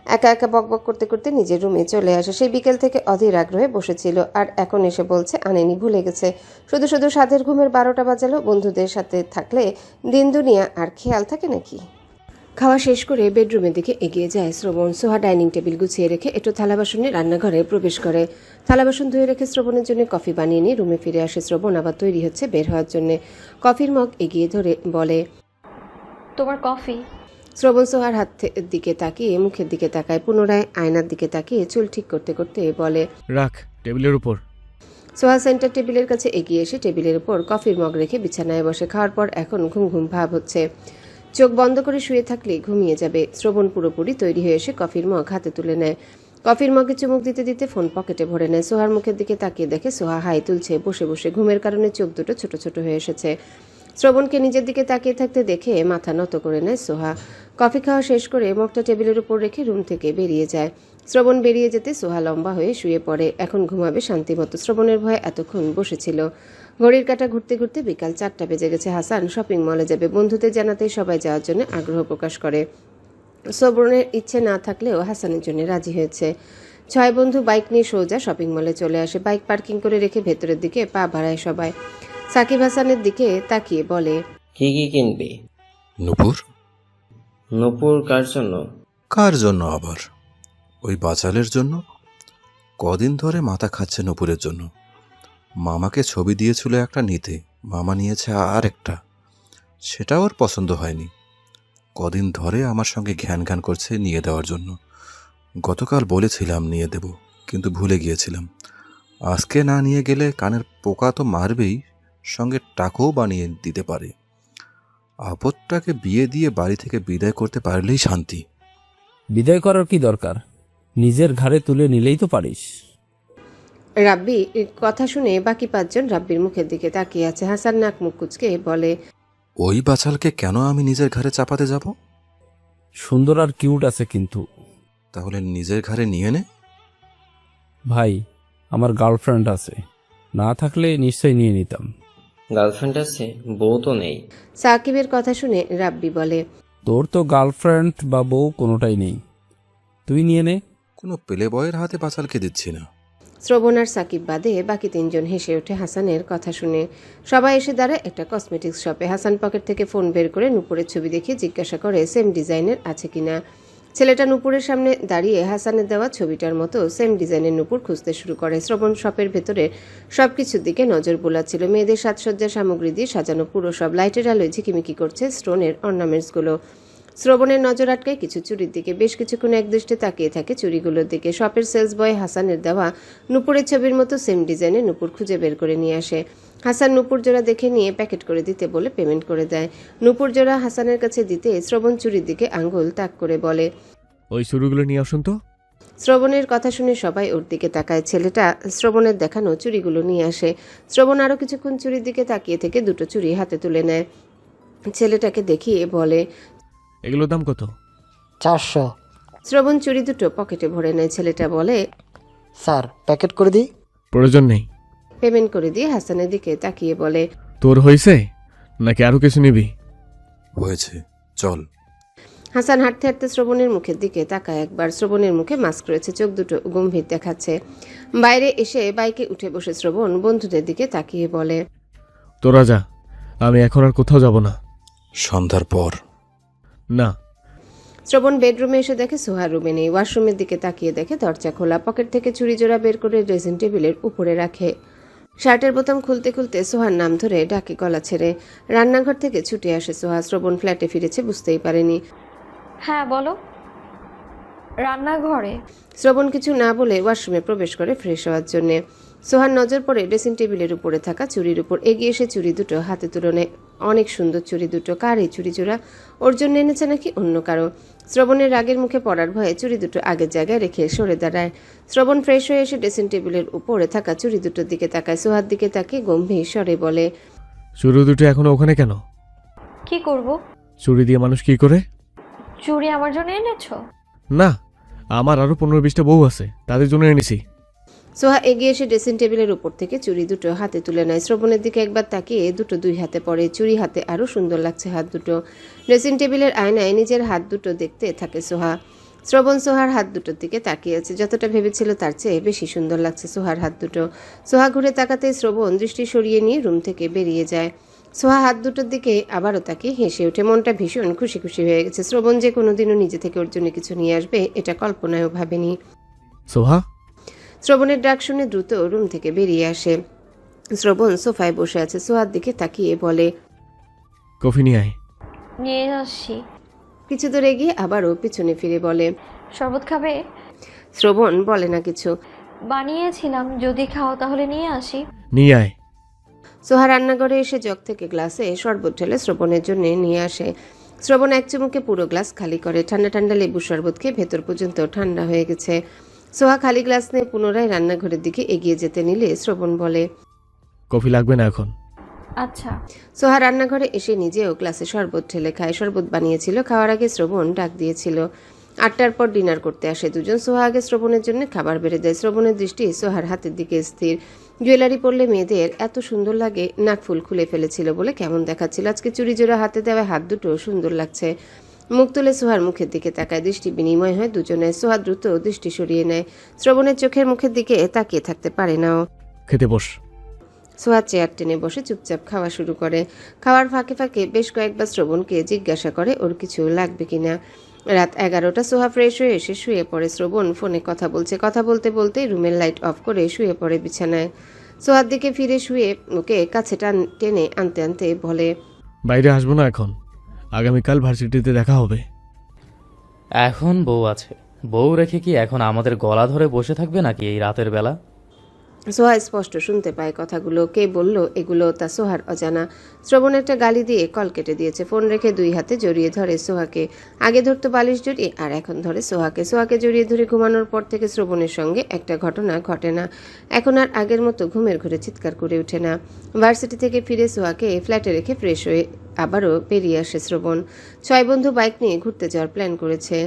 একা একা বকবক করতে করতে নিজের রুমে চলে আসে। সেই বিকেল থেকে অধীর আগ্রহে বসেছিল আর এখন এসে বলছে আনেনি, ভুলে গেছে। শুধু শুধু সাধের ঘুমের 12টা বাজালো। বন্ধুদের সাথে থাকলে দিন দুনিয়া আর খেয়াল থাকে নাকি? খাওয়া শেষ করে বেডরুমের দিকে এগিয়ে যায় শ্রবণ। সোহা ডাইনিং টেবিল গুছিয়ে রেখে একটু থালা বাসনে রান্নাঘরে প্রবেশ করে। থালা বাসন ধুয়ে রেখে শ্রবণের জন্য কফি বানিয়ে নিয়ে রুমে ফিরে আসে শ্রবণ। আবার তৈরি হচ্ছে বের হওয়ার জন্য। কফির মগ এগিয়ে ধরে বলে, তোমার কফি। শ্রবণ সোহার হাতের দিকে তাকিয়ে মুখের দিকে তাকায়, পুনরায় আয়নার দিকে তাকিয়ে চুল ঠিক করতে করতে বলে, রাখ টেবিলের উপর। সোহা সেন্টার টেবিলের কাছে এগিয়ে এসে টেবিলের উপর কফির মগ রেখে বিছানায় বসে। খাওয়ার পর এখন ঘুম ঘুম ভাব হচ্ছে। চোখ বন্ধ করে শুয়ে থাকলে ঘুমিয়ে যাবে। শ্রবণ পুরোপুরি তৈরি হয়ে এসে কফির মগ হাতে তুলে নেয়। কফির মগে চুমুক দিতে দিতে ফোন পকেটে ভরে নেয়। সোহার মুখের দিকে তাকিয়ে দেখে সোহা হাই তুলছে বসে বসে। ঘুমের কারণে চোখ দুটো ছোট ছোট হয়ে এসেছে। শ্রবণকে নিজের দিকে তাকিয়ে থাকতে দেখে মাথা নত করে নেয় সোহা। কফি খাওয়া শেষ করে মগটা টেবিলের উপর রেখে রুম থেকে বেরিয়ে যায়। শ্রবণ বেরিয়ে যেতে সোহা লম্বা হয়ে শুয়ে পড়ে। এখন ঘুমাবে শান্তিমতো। শ্রবণের ভয়ে এতক্ষণ বসেছিল। ঘড়ির কাঁটা ঘুরতে ঘুরতে বিকাল 4টা বেজে গেছে। হাসান শপিং মলে যাবে। বন্ধুদের জানাতেই সবাই যাওয়ার জন্য আগ্রহ প্রকাশ করে। শ্রবণের ইচ্ছে না থাকলেও হাসানের জন্য রাজি হয়েছে। 6 বন্ধু বাইক নিয়ে সোজা শপিং মলে চলে আসে। বাইক পার্কিং করে রেখে ভেতরের দিকে পা বাড়ায় সবাই। সাকিব হাসানের দিকে তাকিয়ে বলে, কি কি কিনবি? নূপুর? নূপুর কার জন্য? কার জন্য আবার? ওই বাচালের জন্য। কদিন ধরে মাথা খাচ্ছে নূপুরের জন্য। মামাকে ছবি দিয়েছিল একটা নিতে, মামা নিয়েছে আর একটা। সেটা ওর পছন্দ হয়নি। কদিন ধরে আমার সঙ্গে ঘ্যান ঘ্যান করছে নিয়ে দেওয়ার জন্য। গতকাল বলেছিলাম নিয়ে দেব, কিন্তু ভুলে গিয়েছিলাম। আজকে না নিয়ে গেলে কানের পোকা তো মারবেই, সঙ্গে টাকাও বানিয়ে দিতে পারে। আপদটাকে বিয়ে দিয়ে বাড়ি থেকে বিদায় করতে পারলেই শান্তি। বিদায় করার কি দরকার? নিজের ঘাড়ে তুলে নিলেই তো পারিস। রাব্বি কথা শুনে বাকি 5 জন রাব্বির মুখের দিকে তাকিয়ে আছে। হাসান নাক মুখ কুচকে বলে, ওই বাচালকে কেন আমি নিজের ঘাড়ে চাপাতে যাব? সুন্দর আর কিউট আছে কিন্তু। তাহলে নিজের ঘাড়ে নিয়ে নে। ভাই, আমার গার্লফ্রেন্ড আছে, না থাকলে নিশ্চয়ই নিয়ে নিতাম। গার্লফ্রেন্ড আছে, বউ তো নেই। সাকিবের কথা শুনে রাব্বি বলে, তোর তো গার্লফ্রেন্ড বা বউ কোনোটাই নেই, তুই নিয়ে নে। কোনো পেলে বয়ের হাতে বাচালকে দিচ্ছি না। শ্রবণ আর সাকিব বাদে বাকি 3 জন হেসে ওঠে হাসানের কথা শুনে। সবাই এসে দাঁড়ায় একটা কসমেটিক্স শপে। হাসান পকেট থেকে ফোন বের করে নূপুরের ছবি দেখে জিজ্ঞাসা করে সেম ডিজাইনের আছে কিনা। ছেলেটা নূপুরের সামনে দাঁড়িয়ে হাসানের দেওয়া ছবিটার মতো সেম ডিজাইনের নূপুর খুঁজতে শুরু করে। শ্রবণ শপের ভেতরে সবকিছুর দিকে নজর বোলাচ্ছিল। মেয়েদের সাজসজ্জা সামগ্রী দিয়ে সাজানো পুরো সব। লাইটের আলোয় ঝিকিমিকি করছে স্টোনের অর্নামেন্টসগুলো। শ্রবণের নজর আটকায় কিছু চুরির দিকে। বেশ কিছুক্ষণ একদৃষ্টে তাকিয়ে থাকে চুরিগুলোর দিকে। শপের সেলস বয় হাসানের দেওয়া নূপুরের ছবির মতো সেম ডিজাইনের নূপুর খুঁজে বের করে নিয়ে আসে। হাসান নূপুর জোড়া দেখে নিয়ে প্যাকেট করে দিতে বলে পেমেন্ট করে দেয়। নূপুর জোড়া হাসানের কাছে দিতে শ্রবণ চুরির দিকে আঙ্গুল তাক করে বলে, ওই চুরিগুলো নিয়ে আসুন তো। শ্রবণের কথা শুনে সবাই ওর দিকে তাকায়। ছেলেটা শ্রবণের দেখানো চুরিগুলো নিয়ে আসে। শ্রবণ আরও কিছুক্ষণ চুরির দিকে তাকিয়ে থেকে 2টো চুরি হাতে তুলে নেয়। ছেলেটাকে দেখিয়ে বলে, এগুলোর দাম কত? 400। শ্রবণ চুরি 2টো পকেটে ভরে নেয়। ছেলেটা বলে, স্যার প্যাকেট করে দিই? প্রয়োজন নেই। পেমেন্ট করে দিয়ে হাসানের দিকে তাকিয়ে বলে, তোর হয়েছে নাকি আরো কিছু নিবি? হয়েছে, চল। হাসান হাঁটতে হাঁটতে শ্রবণের মুখের দিকে তাকায় একবার। শ্রবণের মুখে মাস্ক রয়েছে, চোখ দুটো গম্ভীর দেখাচ্ছে। বাইরে এসে বাইকে উঠে বসে শ্রবণ বন্ধুদের দিকে তাকিয়ে বলে, তোরা যা, আমি এখন আর কোথাও যাব না। সন্ধ্যার পর। না। শ্রবণ বেডরুমে এসে দেখে সোহার রুমে নেই। ওয়াশরুমের দিকে তাকিয়ে দেখে দরজা খোলা। পকেট থেকে চুরি জোড়া বের করে ড্রেসিং টেবিলের উপরে রাখে। শার্টের বোতাম খুলতে খুলতে সোহার নাম ধরে ডাকে গলা ছেড়ে। রান্নাঘর থেকে ছুটে আসে সোহা। শ্রবণ ফ্ল্যাটে ফিরেছে বুঝতেই পারেনি। হ্যাঁ বলো। রান্নাঘরে। শ্রবণ কিছু না বলে ওয়াশরুমে প্রবেশ করে ফ্রেশ হওয়ার জন্য। সোহার নজর পড়ে ড্রেসিং টেবিলের উপরে থাকা চুড়ির উপর। এগিয়ে এসে চুড়ি দুটো হাতে তুলে নেয়। অনেক সুন্দর চুড়ি দুটো। কার এই চুড়ি জোড়া? ওর জন্য এনেছে নাকি অন্য কারো? শ্রবণের রাগের মুখে পড়ার ভয়ে চুড়ি দুটো আগের জায়গায় রেখে সরে দাঁড়ায়। শ্রবণ ফ্রেশ হয়ে এসে ড্রেসিং টেবিলের উপরে থাকা চুড়ি দুটোর দিকে তাকায়। সোহার দিকে তাকিয়ে গম্ভীর স্বরে বলে, চুরি দুটো এখনো ওখানে কেন? কি করব? চুরি দিয়ে মানুষ কি করে? চুড়ি আমার জন্য এনেছো? না, আমার আরো 15-20টা বউ আছে, তাদের জন্য এনেছি। সোহা এগিয়ে এসে ড্রেসিং টেবিলের উপর থেকে চুড়ি দুটো হাতে তুলে নেয়। শ্রবণের দিকে একবার তাকিয়ে দুটো দুই হাতে পড়ে। চুড়ি হাতে আরও সুন্দর লাগছে হাত দুটো। ড্রেসিং টেবিলের আয়নায় নিজের হাত দুটো দেখতে থাকে সোহা। শ্রবণ সোহার হাত দুটোর দিকে তাকিয়ে আছে। যতটা ভেবেছিল তার চেয়ে বেশি সুন্দর লাগছে সোহার হাত দুটো। সোহা ঘুরে তাকাতে শ্রবণ দৃষ্টি সরিয়ে নিয়ে রুম থেকে বেরিয়ে যায়। সোহা হাত দুটোর দিকে আবারও তাকিয়ে হেসে ওঠে। মনটা ভীষণ খুশি খুশি হয়ে গেছে। শ্রবণ যে কোনোদিনও নিজে থেকে ওর জন্য কিছু নিয়ে আসবে এটা কল্পনায়ও ভাবেনি। সোহা। শ্রবণের ডাক শুনে দ্রুত রুম থেকে বেরিয়ে আসে। শ্রবণ সোফায় বসে আছে। সোহার দিকে তাকিয়ে বলে, কফি নিয়ে আয়। নিয়ে আসছি। কিছু দূর এগিয়ে আবারও পিছনে ফিরে বলে, শরবত খাবে? শ্রবণ বলে না কিছু। বানিয়েছিলাম, যদি খাও তাহলে নিয়ে আসি। নিয়ে আয়। সোহা রান্নাঘরে এসে জগ থেকে গ্লাসে শরবত ঢেলে শ্রবণের জন্য নিয়ে আসে। শ্রবণ এক চুমুকে পুরো গ্লাস খালি করে। ঠান্ডা ঠান্ডা লেবু শরবত খেয়ে ভেতর পর্যন্ত ঠান্ডা হয়ে গেছে। সোহা খালি গ্লাস নিয়ে পুনরায় রান্নাঘরের দিকে এগিয়ে যেতে নিলে শ্রবণ বলে, কফি লাগবে না এখন। আচ্ছা। সোহা রান্নাঘরে এসে নিজেও গ্লাসে শরবত ঢেলে খায়। শরবত বানিয়েছিল। খাওয়ার আগে শ্রবণ ডাক দিয়েছিল। 8টার পর ডিনার করতে আসে দুজন। সোহা আগে শ্রবণের জন্য খাবার বেড়ে দেয়। শ্রবণের দৃষ্টি সোহার হাতের দিকে স্থির। জুয়েলারি পরলে মেয়েদের এত সুন্দর লাগে। নাক ফুল খুলে ফেলেছিল বলে কেমন দেখাচ্ছিল। আজকে চুরি জোড়া হাতে দেওয়া হাত দুটো সুন্দর লাগছে। মুখ তুলে সোহার মুখের দিকে তাকায়। দৃষ্টি বিনিময় হয় দুজনের। সোহা দ্রুত দৃষ্টি সরিয়ে নেয়। শ্রবণের চোখের মুখের দিকে তাকিয়ে থাকতে পারে না। খেতে বস। সোহা চেয়ার টেনে বসে চুপচাপ খাওয়া শুরু করে। খাওয়ার ফাঁকে ফাঁকে বেশ কয়েকবার শ্রবণকে জিজ্ঞাসা করে ওর কিছু লাগবে কিনা। রাত 11টা। সোহা ফ্রেশ হয়ে এসে শুয়ে পড়ে। শ্রবণ ফোনে কথা বলছে। কথা বলতে বলতে রুমের লাইট অফ করে শুয়ে পড়ে বিছানায়। সোহার দিকে ফিরে শুয়ে ওকে কাছে টেনে আনতে আনতে বলে, বাইরে আসবো না এখন, আগামীকাল ভার্সিটিতে দেখা হবে। এখন বউ আছে, বউ রেখে কি এখন আমাদের গলা ধরে বসে থাকবে নাকি এই রাতের বেলা? সোহা স্পষ্ট শুনতে পায় কথাগুলো। কে বলল এগুলো তা সোহার অজানা। শ্রবণ একটা গালি দিয়ে কল কেটে দিয়েছে। ফোন রেখে দুই হাতে জড়িয়ে ধরে সোহাকে। আগে ধরতো বালিশ জড়িয়ে, আর এখন ধরে সোহাকে। সোহাকে জড়িয়ে ধরে ঘুমানোর পর থেকে শ্রবণের সঙ্গে একটা ঘটনা ঘটে না। এখন আর আগের মতো ঘুমের ঘরে চিৎকার করে ওঠে না। ভার্সিটি থেকে ফিরে সোহাকে ফ্ল্যাটে রেখে ফ্রেশ হয়ে আবারও বেরিয়ে আসে শ্রবণ। 6 বন্ধু বাইক নিয়ে ঘুরতে যাওয়ার প্ল্যান করেছে।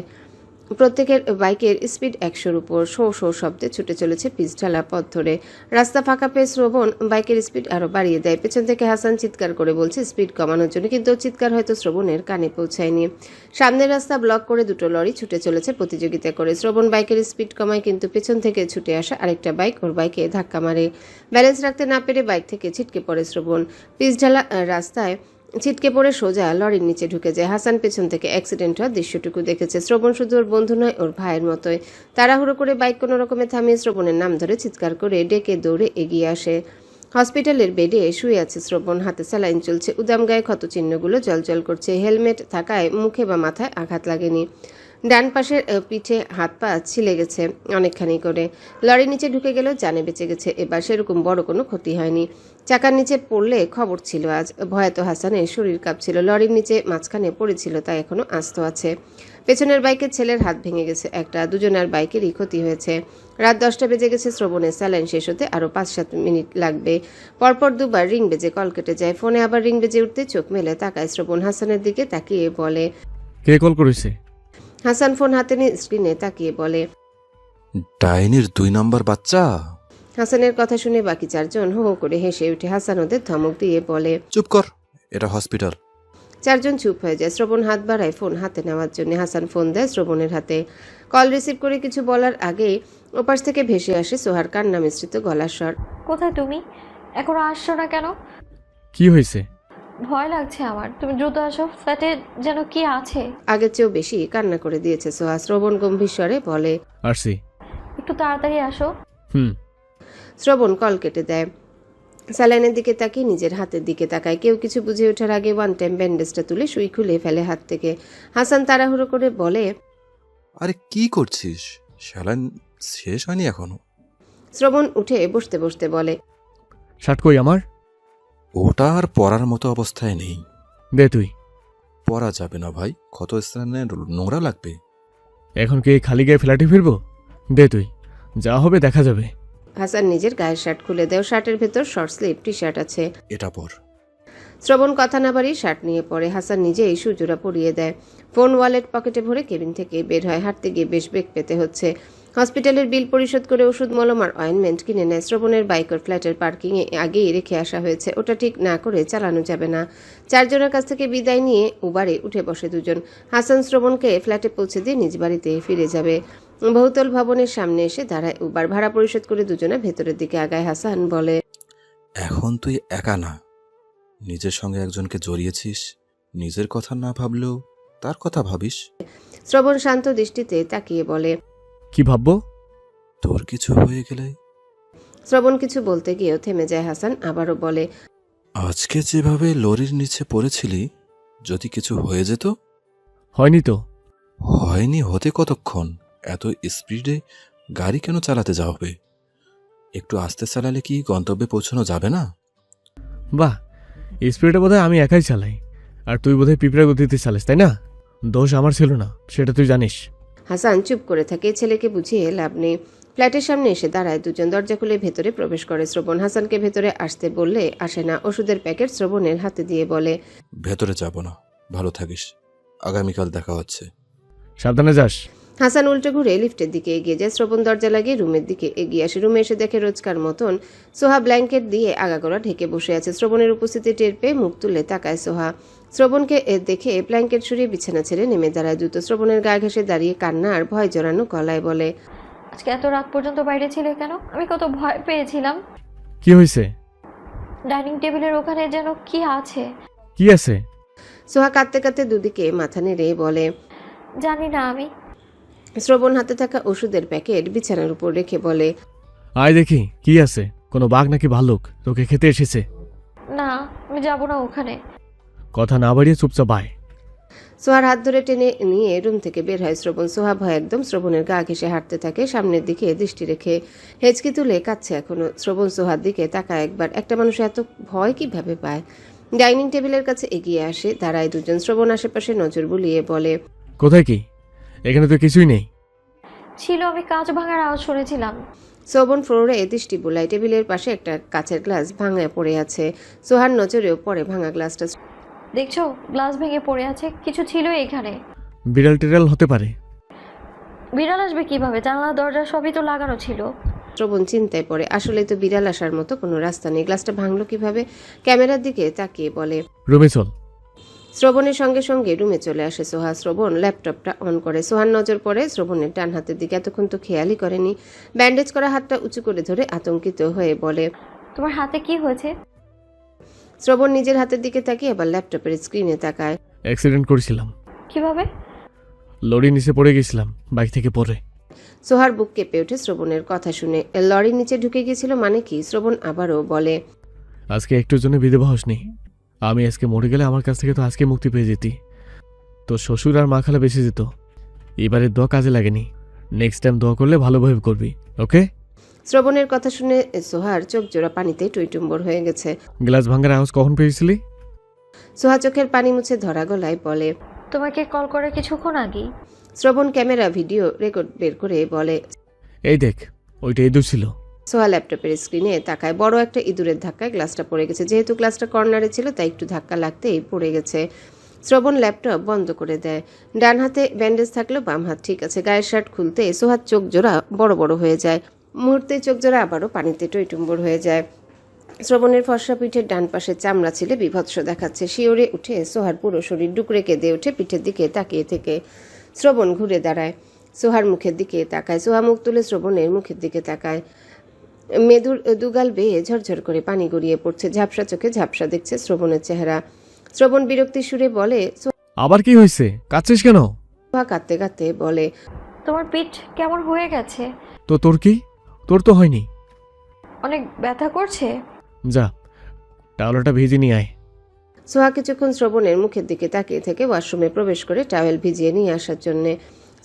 প্রত্যেকের বাইকের স্পিড 100-র উপর। শো শো শব্দে ছুটে চলেছে পিচ ঢালা পথ ধরে। রাস্তা ফাঁকা পেয়ে শ্রবণ বাইকের স্পিড আরও বাড়িয়ে দেয়। পেছন থেকে হাসান চিৎকার করে বলছে স্পিড কমানোর জন্য, কিন্তু চিৎকার হয়তো শ্রবণের কানে পৌঁছায়নি। সামনের রাস্তা ব্লক করে দুটো লরি ছুটে চলেছে প্রতিযোগিতা করে। শ্রবণ বাইকের স্পিড কমায়, কিন্তু পেছন থেকে ছুটে আসা আরেকটা বাইক ওর বাইকে ধাক্কা মারে। ব্যালেন্স রাখতে না পেরে বাইক থেকে ছিটকে পড়ে শ্রবণ। পিচ ঢালা রাস্তায় ছিটকে পড়ে সোজা লরির নিচে ঢুকে যায়। হাসান পেছন থেকে অ্যাক্সিডেন্ট হওয়ার দৃশ্যটুকু দেখেছে। শ্রবণ শুধু ওর বন্ধু নয়, ওর ভাইয়ের মতোই। তাড়াহুড়ো করে বাইক কোনো রকমে থামিয়ে শ্রবণের নাম ধরে চিৎকার করে ডেকে দৌড়ে এগিয়ে আসে। হসপিটালের বেডে শুয়ে আছে শ্রবণ। হাতে স্যালাইন চলছে। উদাম গায়ে ক্ষত চিহ্নগুলো জলজল করছে। হেলমেট থাকায় মুখে বা মাথায় আঘাত লাগেনি। ডান পাশের পিঠে হাত পা ছিলে গেছে অনেকখানি করে। লরির নিচে ঢুকে গেলেও জানে বেঁচে গেছে। এবার সেরকম বড় কোনো ক্ষতি হয়নি। চাকার নিচে পড়লে খবর ছিল আজ। ভয়ে তো হাসানের শরীর কাঁপছিল। লরির নিচে মাঝখানে পড়েছিল, তাই এখনো আস্ত আছে। পেছনের বাইকের ছেলের হাত ভেঙে গেছে একটা। দুজনের বাইকেরই ক্ষতি হয়েছে। রাত 10টা বেজে গেছে। শ্রবণের স্যালাইন শেষ হতে আরও 5-7 মিনিট লাগবে। পরপর দুবার রিং বেজে কল কেটে যায়। ফোনে আবার রিং বেজে উঠতে চোখ মেলে তাকায় শ্রবণ। হাসানের দিকে তাকিয়ে বলে, কে কল করেছে? হাসান ফোন হাতে নিয়ে স্ক্রিনে তাকিয়ে বলে, ডাইনির 2 নম্বর বাচ্চা। হাসানের কথা শুনে বাকি 4 জন হো হো করে হেসে উঠে হাসান ওদের ধমক দিয়ে বলে, চুপ কর, এটা হসপিটাল। চারজন চুপ হয়ে যায়। শ্রবণ হাত বাড়ায় ফোন হাতে নেওয়ার জন্য। হাসান ফোন দেয় শ্রবণের হাতে। কল রিসিভ করে কিছু বলার আগেই ওপাশ থেকে ভেসে আসে সোহার কান্না মিশ্রিত গলার স্বর। কোথায় তুমি? এখনো আসছো না কেন? কি হয়েছে? ভয় লাগছে আমার, তুমি দ্রুত আসো, ফ্ল্যাটে যেন কি আছে। আগের চেয়েও বেশি কান্না করে দিয়েছে সোহা। শ্রবণ গম্ভীর স্বরে বলে, আসছি। একটু তাড়াতাড়ি আসো। শ্রবণ কল কেটে দেয়। স্যালাইনের দিকে তাকিয়ে নিজের হাতের দিকে তাকায়। কেউ কিছু বুঝে ওঠার আগে ওয়ান টাইম ব্যান্ডেজটা তুলে সুই খুলে ফেলে হাত থেকে। হাসান তাড়াহুড়ো করে বলে, আরে কি করছিস? স্যালাইন শেষ হয়নি এখনো। শ্রবণ উঠে বসতে বসতে বলে, শার্ট কই আমার? ওটা আর পরার মতো অবস্থায় নেই। দে তুই। পরা যাবে না ভাই, ক্ষত স্থানে নোংরা লাগবে। এখন কি খালি গায়ে ফ্ল্যাটে ফিরবো? দে তুই, যা হবে দেখা যাবে। হাসান নিজের গায়ের শার্ট খুলে দেয়। শার্টের ভেতর শর্ট স্লিভ টি শার্ট আছে। এটা পর। শ্রবণ কথা না বাড়িয়ে শার্ট নিয়ে পড়ে। হাসান নিজেই সুজোড়া পরিয়ে দেয়। ফোন ওয়ালেট পকেটে ভরে কেবিন থেকে বের হয়। হাঁটতে গিয়ে বেশ বেগ পেতে হচ্ছে। হসপিটালের বিল পরিশোধ করে ওষুধ মলম আর অয়েনমেন্ট কিনে নেয়। শ্রবণের বাইক ওর ফ্ল্যাটের পার্কিংয়ে আগেই রেখে আসা হয়েছে। ওটা ঠিক না করে চালানো যাবে না। চারজনের কাছ থেকে বিদায় নিয়ে উবারে উঠে বসে দুজন। হাসান শ্রবণকে ফ্ল্যাটে পৌঁছে দিয়ে নিজ বাড়িতে ফিরে যাবে। বহুতল ভবনের সামনে এসে দাঁড়ায় উবার। ভাড়া পরিশোধ করে দুজনে ভেতরের দিকে আগায়। হাসান বলে, এখন তুই একা না, নিজের সঙ্গে একজনকে জড়িয়েছিস। নিজের কথা না ভাবলেও তার কথা ভাবিস। শ্রবণ শান্ত দৃষ্টিতে তাকিয়ে বলে, কি ভাববো? তোর কিছু হয়ে গেলে। শ্রবণ কিছু বলতে গিয়েও থেমে যায়। হাসান আবারও বলে, আজকে যেভাবে লরির নিচে পড়েছিলি, যদি কিছু হয়ে যেত? হয়নি তো। হয়নি হতে কতক্ষণ? এত স্পিডে গাড়ি কেন চালাতে যাওয়া হবে? একটু আস্তে চালালে কি গন্তব্যে পৌঁছানো যাবে না? বাহ, স্পিডে বোধহয় আমি একাই চালাই, আর তুই বোধহয় পিঁপড়া গতিতে চালাস, তাই না? দোষ আমার ছিল না, সেটা তুই জানিস। হাসান চুপ করে থাকে। ছেলেকে বুঝিয়ে লাভ নেই। ফ্ল্যাটের সামনে এসে দাঁড়ায় দুজন। দরজা খুলে ভেতরে প্রবেশ করে শ্রবণ। হাসানকে ভেতরে আসতে বললে আসে না। ওষুধের প্যাকেট শ্রবণের হাতে দিয়ে বলে, ভেতরে যাব না, ভালো থাকিস, আগামীকাল দেখা হচ্ছে। সাবধানে যাস। হাসান উল্টো ঘুরে লিফটের দিকে এগিয়ে যায়। শ্রবণ দরজা লাগিয়ে রুমের দিকে এগিয়ে আসে। রুমে এসে দেখে রোজকার মতন সোহা ব্ল্যাঙ্কেট দিয়ে আগাগোড়া ঢেকে বসে আছে। শ্রবণের উপস্থিতি টের পেয়ে মুখ তুলে তাকায় সোহা। শ্রবণকে দেখে ব্ল্যাঙ্কেট সরিয়ে বিছানা ছেড়ে নেমে দাঁড়ায় দ্রুত। শ্রবণের গা ঘেঁষে দাঁড়িয়ে কান্না আর ভয় জড়ানো গলায় বলে, আজকে এত রাত পর্যন্ত বাইরে ছিলে কেন? আমি কত ভয় পেয়েছিলাম। কি হয়েছে? ডাইনিং টেবিলের ওখানে যেন কি আছে। কি আছে? সোহা কাঁদতে কাঁদতে দুদিকে মাথা নেড়ে বলে, জানি না আমি। শ্রবণ হাতে থাকা ওষুধের প্যাকেট বিছানার উপর রেখে বলে, আয় দেখি কি আছে। কোনো বাঘ নাকি ভালুক তোকে খেতে এসেছে? না, আমি যাব না ওখানে। কথা না বাড়িয়ে চুপচাপ আয়। সোহার হাত ধরে টেনে নিয়ে রুম থেকে বের হয় শ্রবণ। সোহা ভয় একদম শ্রবণের গা ঘেঁষে হাঁটতে থাকে, সামনের দিকে দৃষ্টি রেখে হেঁচকি তুলে কাঁদছে এখনো। শ্রবণ সোহার দিকে তাকায় একবার। একটা মানুষ এত ভয় কিভাবে পায়? ডাইনিং টেবিলের কাছে এগিয়ে আসে, দাঁড়ায় দুজন। শ্রবণ আশেপাশে নজর বুলিয়ে বলে, কোথায় কি? এখানে তো কিছুই নেই। ছিল, আমি কাঁচ ভাঙার আওয়াজ শুনেছিলাম। শ্রবণ ফ্লোরে দৃষ্টি বুলায়। টেবিলের পাশে একটা কাঁচের গ্লাস ভাঙা পড়ে আছে। সোহার নজরেও পড়ে ভাঙা গ্লাসটা। দেখছো, গ্লাস ভেঙে পড়ে আছে। কিছু ছিল এখানে। বিড়াল টিড়াল হতে পারে। বিড়াল আসবে কিভাবে? জানলা দরজা সবই তো লাগানো ছিল। শ্রবণ চিন্তায় পড়ে। আসলে তো বিড়াল আসার মতো কোনো রাস্তা নেই। গ্লাসটা ভাঙলো কিভাবে? ক্যামেরার দিকে তাকিয়ে বলে, রুমে চল। শ্রবণের সঙ্গে সঙ্গে রুমে চলে আসে সোহা। শ্রবণ ল্যাপটপটা অন করে। সোহার নজর পড়ে শ্রবণের ডান হাতের দিকে। এতক্ষণ তো খেয়ালই করেনি। ব্যান্ডেজ করা হাতটা উঁচু করে ধরে আতঙ্কিত হয়ে বলে, তোমার হাতে কি হয়েছে? শ্রবণ নিজের হাতের দিকে তাকিয়ে আবার ল্যাপটপের স্ক্রিনে তাকায়। অ্যাক্সিডেন্ট করেছিলাম। কিভাবে? লরির নিচে পড়ে গেছিলাম বাইক থেকে পড়ে। সোহার বুক কেঁপে ওঠে শ্রবণের কথা শুনে। লরির নিচে ঢুকে গিয়েছিল মানে কি? শ্রবণ আবারও বলে, আজকে একটুর জন্য বিধবা হসনি। আমি আজকে মরে গেলে আমার কাছ থেকে তো আজকে মুক্তি পেয়ে যেতি। তো শ্বশুর আর মা খালা বেঁচে যেত। এবারে দোয়া কাজে লাগেনি। নেক্সট টাইম দোয়া করলে ভালোভাবে করবি, ওকে? শ্রবণের কথা শুনে সোহার চোখ জোড়া পানিতে টইটুম্বর হয়ে গেছে। গ্লাস ভাঙার আওয়াজ কখন পেয়েছিলি? সোহা চোখের পানি মুছে ধরা গলায় বলে, তোমাকে কল করে কিছুক্ষণ আগেই। শ্রবণ ক্যামেরা ভিডিও রেকর্ড বের করে বলে, এই দেখ, ওইটা ইঁদুর ছিল। সোহা ল্যাপটপের স্ক্রিনে তাকায়। বড় একটা ইঁদুরের ধাক্কায় গ্লাসটা পড়ে গেছে। যেহেতু গ্লাসটা কর্নারে ছিল তাই একটু ধাক্কা লাগতেই পড়ে গেছে। শ্রবণ ল্যাপটপ বন্ধ করে দেয়। ডান হাতে ব্যান্ডেজ থাকলেও বাম হাত ঠিক আছে। গায়ের শার্ট খুলতে সোহার চোখ জোড়া বড় বড় হয়ে যায়। মুহূর্তে চোখ জোড়া আবারও পানিতে টইটুম্বর হয়ে যায়। শ্রবণের ফর্সা পিঠের ডান পাশের চামড়া ছিলে বিভৎস দেখাচ্ছে। শিওরে উঠে সোহার পুরো শরীর ডুকরে কেঁদে ওঠে। পিঠের দিকে তাকিয়ে থেকে শ্রবণ ঘুরে দাঁড়ায়, সোহার মুখের দিকে তাকায়। সোহা মুখ তুলে শ্রবণের মুখের দিকে তাকায়। মেদুর দুগাল বেয়ে ঝরঝর করে পানি গড়িয়ে পড়ছে। ঝাপসা চোখে ঝাপসা দেখছে শ্রবণের চেহারা। শ্রবণ বিরক্তির সুরে বলে, আবার কি হয়েছে? কাঁদছিস কেন? সোহা কাঁদতে কাঁদতে বলে, তোমার পিঠ কেমন হয়ে গেছে? তো তোর কি? তোর তো হয়নি। অনেক ব্যথা করছে? যা, টাওয়ালটা ভিজে নিয়ে আয়। সোহা কিছুক্ষণ শ্রবণের মুখের দিকে তাকিয়ে থেকে ওয়াশরুমে প্রবেশ করে টাওয়েল ভিজিয়ে নিয়ে আসার জন্যে।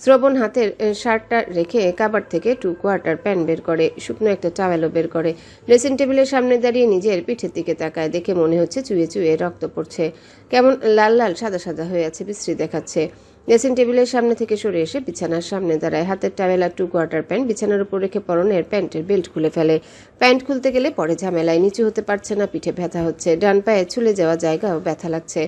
শ্রবণ হাতের শার্টটা রেখে কাবার থেকে 2 কোয়ার্টার প্যান্ট বের করে, শুকনো একটা টাওয়েলও বের করে। ড্রেসিং টেবিলের সামনে দাঁড়িয়ে নিজের পিঠের দিকে তাকায়। দেখে মনে হচ্ছে চুয়ে চুয়ে রক্ত পড়ছে, কেমন লাল লাল সাদা সাদা হয়ে আছে, বিশ্রী দেখাচ্ছে। ড্রেসিং টেবিলের সামনে থেকে সরে এসে বিছানার সামনে দাঁড়ায়। হাতের টাওয়েল আর 2 কোয়ার্টার প্যান্ট বিছানার উপর রেখে পরনের প্যান্টের বেল্ট খুলে ফেলে। প্যান্ট খুলতে গেলে পরে ঝামেলায় নিচু হতে পারছে না, পিঠে ব্যথা হচ্ছে, ডান পায়ে ছুলে যাওয়া জায়গাও ব্যথা লাগছে।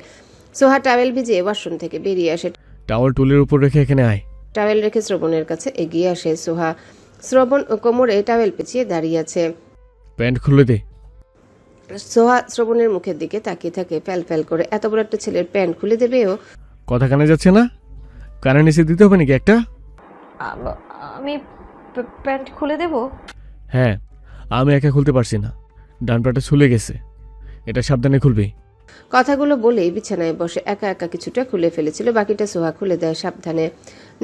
সোহা টাওয়েল ভিজিয়ে ওয়াশরুম থেকে বেরিয়ে আসে। টাওয়াল টুলের উপর রেখে এখানে আয়। টাওয়েল রেখে শ্রবণের কাছে এগিয়ে আসে সোহা। শ্রবণ কোমরে টাওয়েল পেঁচিয়ে দাঁড়িয়ে আছে। প্যান্ট খুলে দে। সোহা শ্রবণের মুখের দিকে তাকিয়ে থাকে ফ্যাল ফ্যাল করে। এত বড় একটা ছেলের প্যান্ট খুলে দেবে ও? কথা কানে যাচ্ছে না? কানে নিচে দিতে হবে নাকি একটা? আমি প্যান্ট খুলে দেব? হ্যাঁ, আমি একা খুলতে পারছি না, ডান পাটা ছুলে গেছে, এটা সাবধানে খুলবি। কথাগুলো বলেই বিছানায় বসে একা একা কিছুটা খুলে ফেলেছিল, বাকিটা সোহা খুলে দেয় সাবধানে।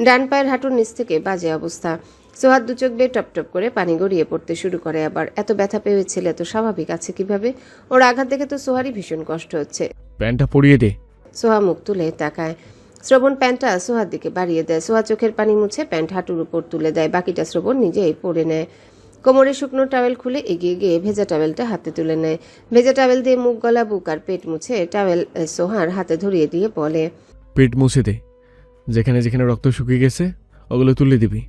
ডান পায়ের হাঁটুর নিচ থেকে বাজে অবস্থা। সোহার 2 চোখ বেয়ে টপ টপ করে পানি গড়িয়ে পড়তে শুরু করে। আবার এত ব্যথা পেয়ে ছেলে এত স্বাভাবিক আছে কিভাবে? ওর আঘাত দেখে তো সোহারই ভীষণ কষ্ট হচ্ছে। প্যান্টটা পরিয়ে দে। সোহা মুখ তুলে তাকায়। শ্রবণ প্যান্টটা সোহার দিকে বাড়িয়ে দেয়। সোহা চোখের পানি মুছে প্যান্ট হাঁটুর উপর তুলে দেয়, বাকিটা শ্রবণ নিজেই পরে নেয়। কোমরে শুকনো টাওয়েল খুলে এগিয়ে গিয়ে ভেজা টাওয়েলটা হাতে তুলে নেয়। ভেজা টাওয়েল দিয়ে মুখ, গলা, বুক আর পেট মুছে টাওয়েল সোহার হাতে ধরিয়ে দিয়ে বলে, পেট মুছে দে, যেখানে যেখানে রক্ত শুকিয়ে গেছে ওগুলো তুলে দিবি।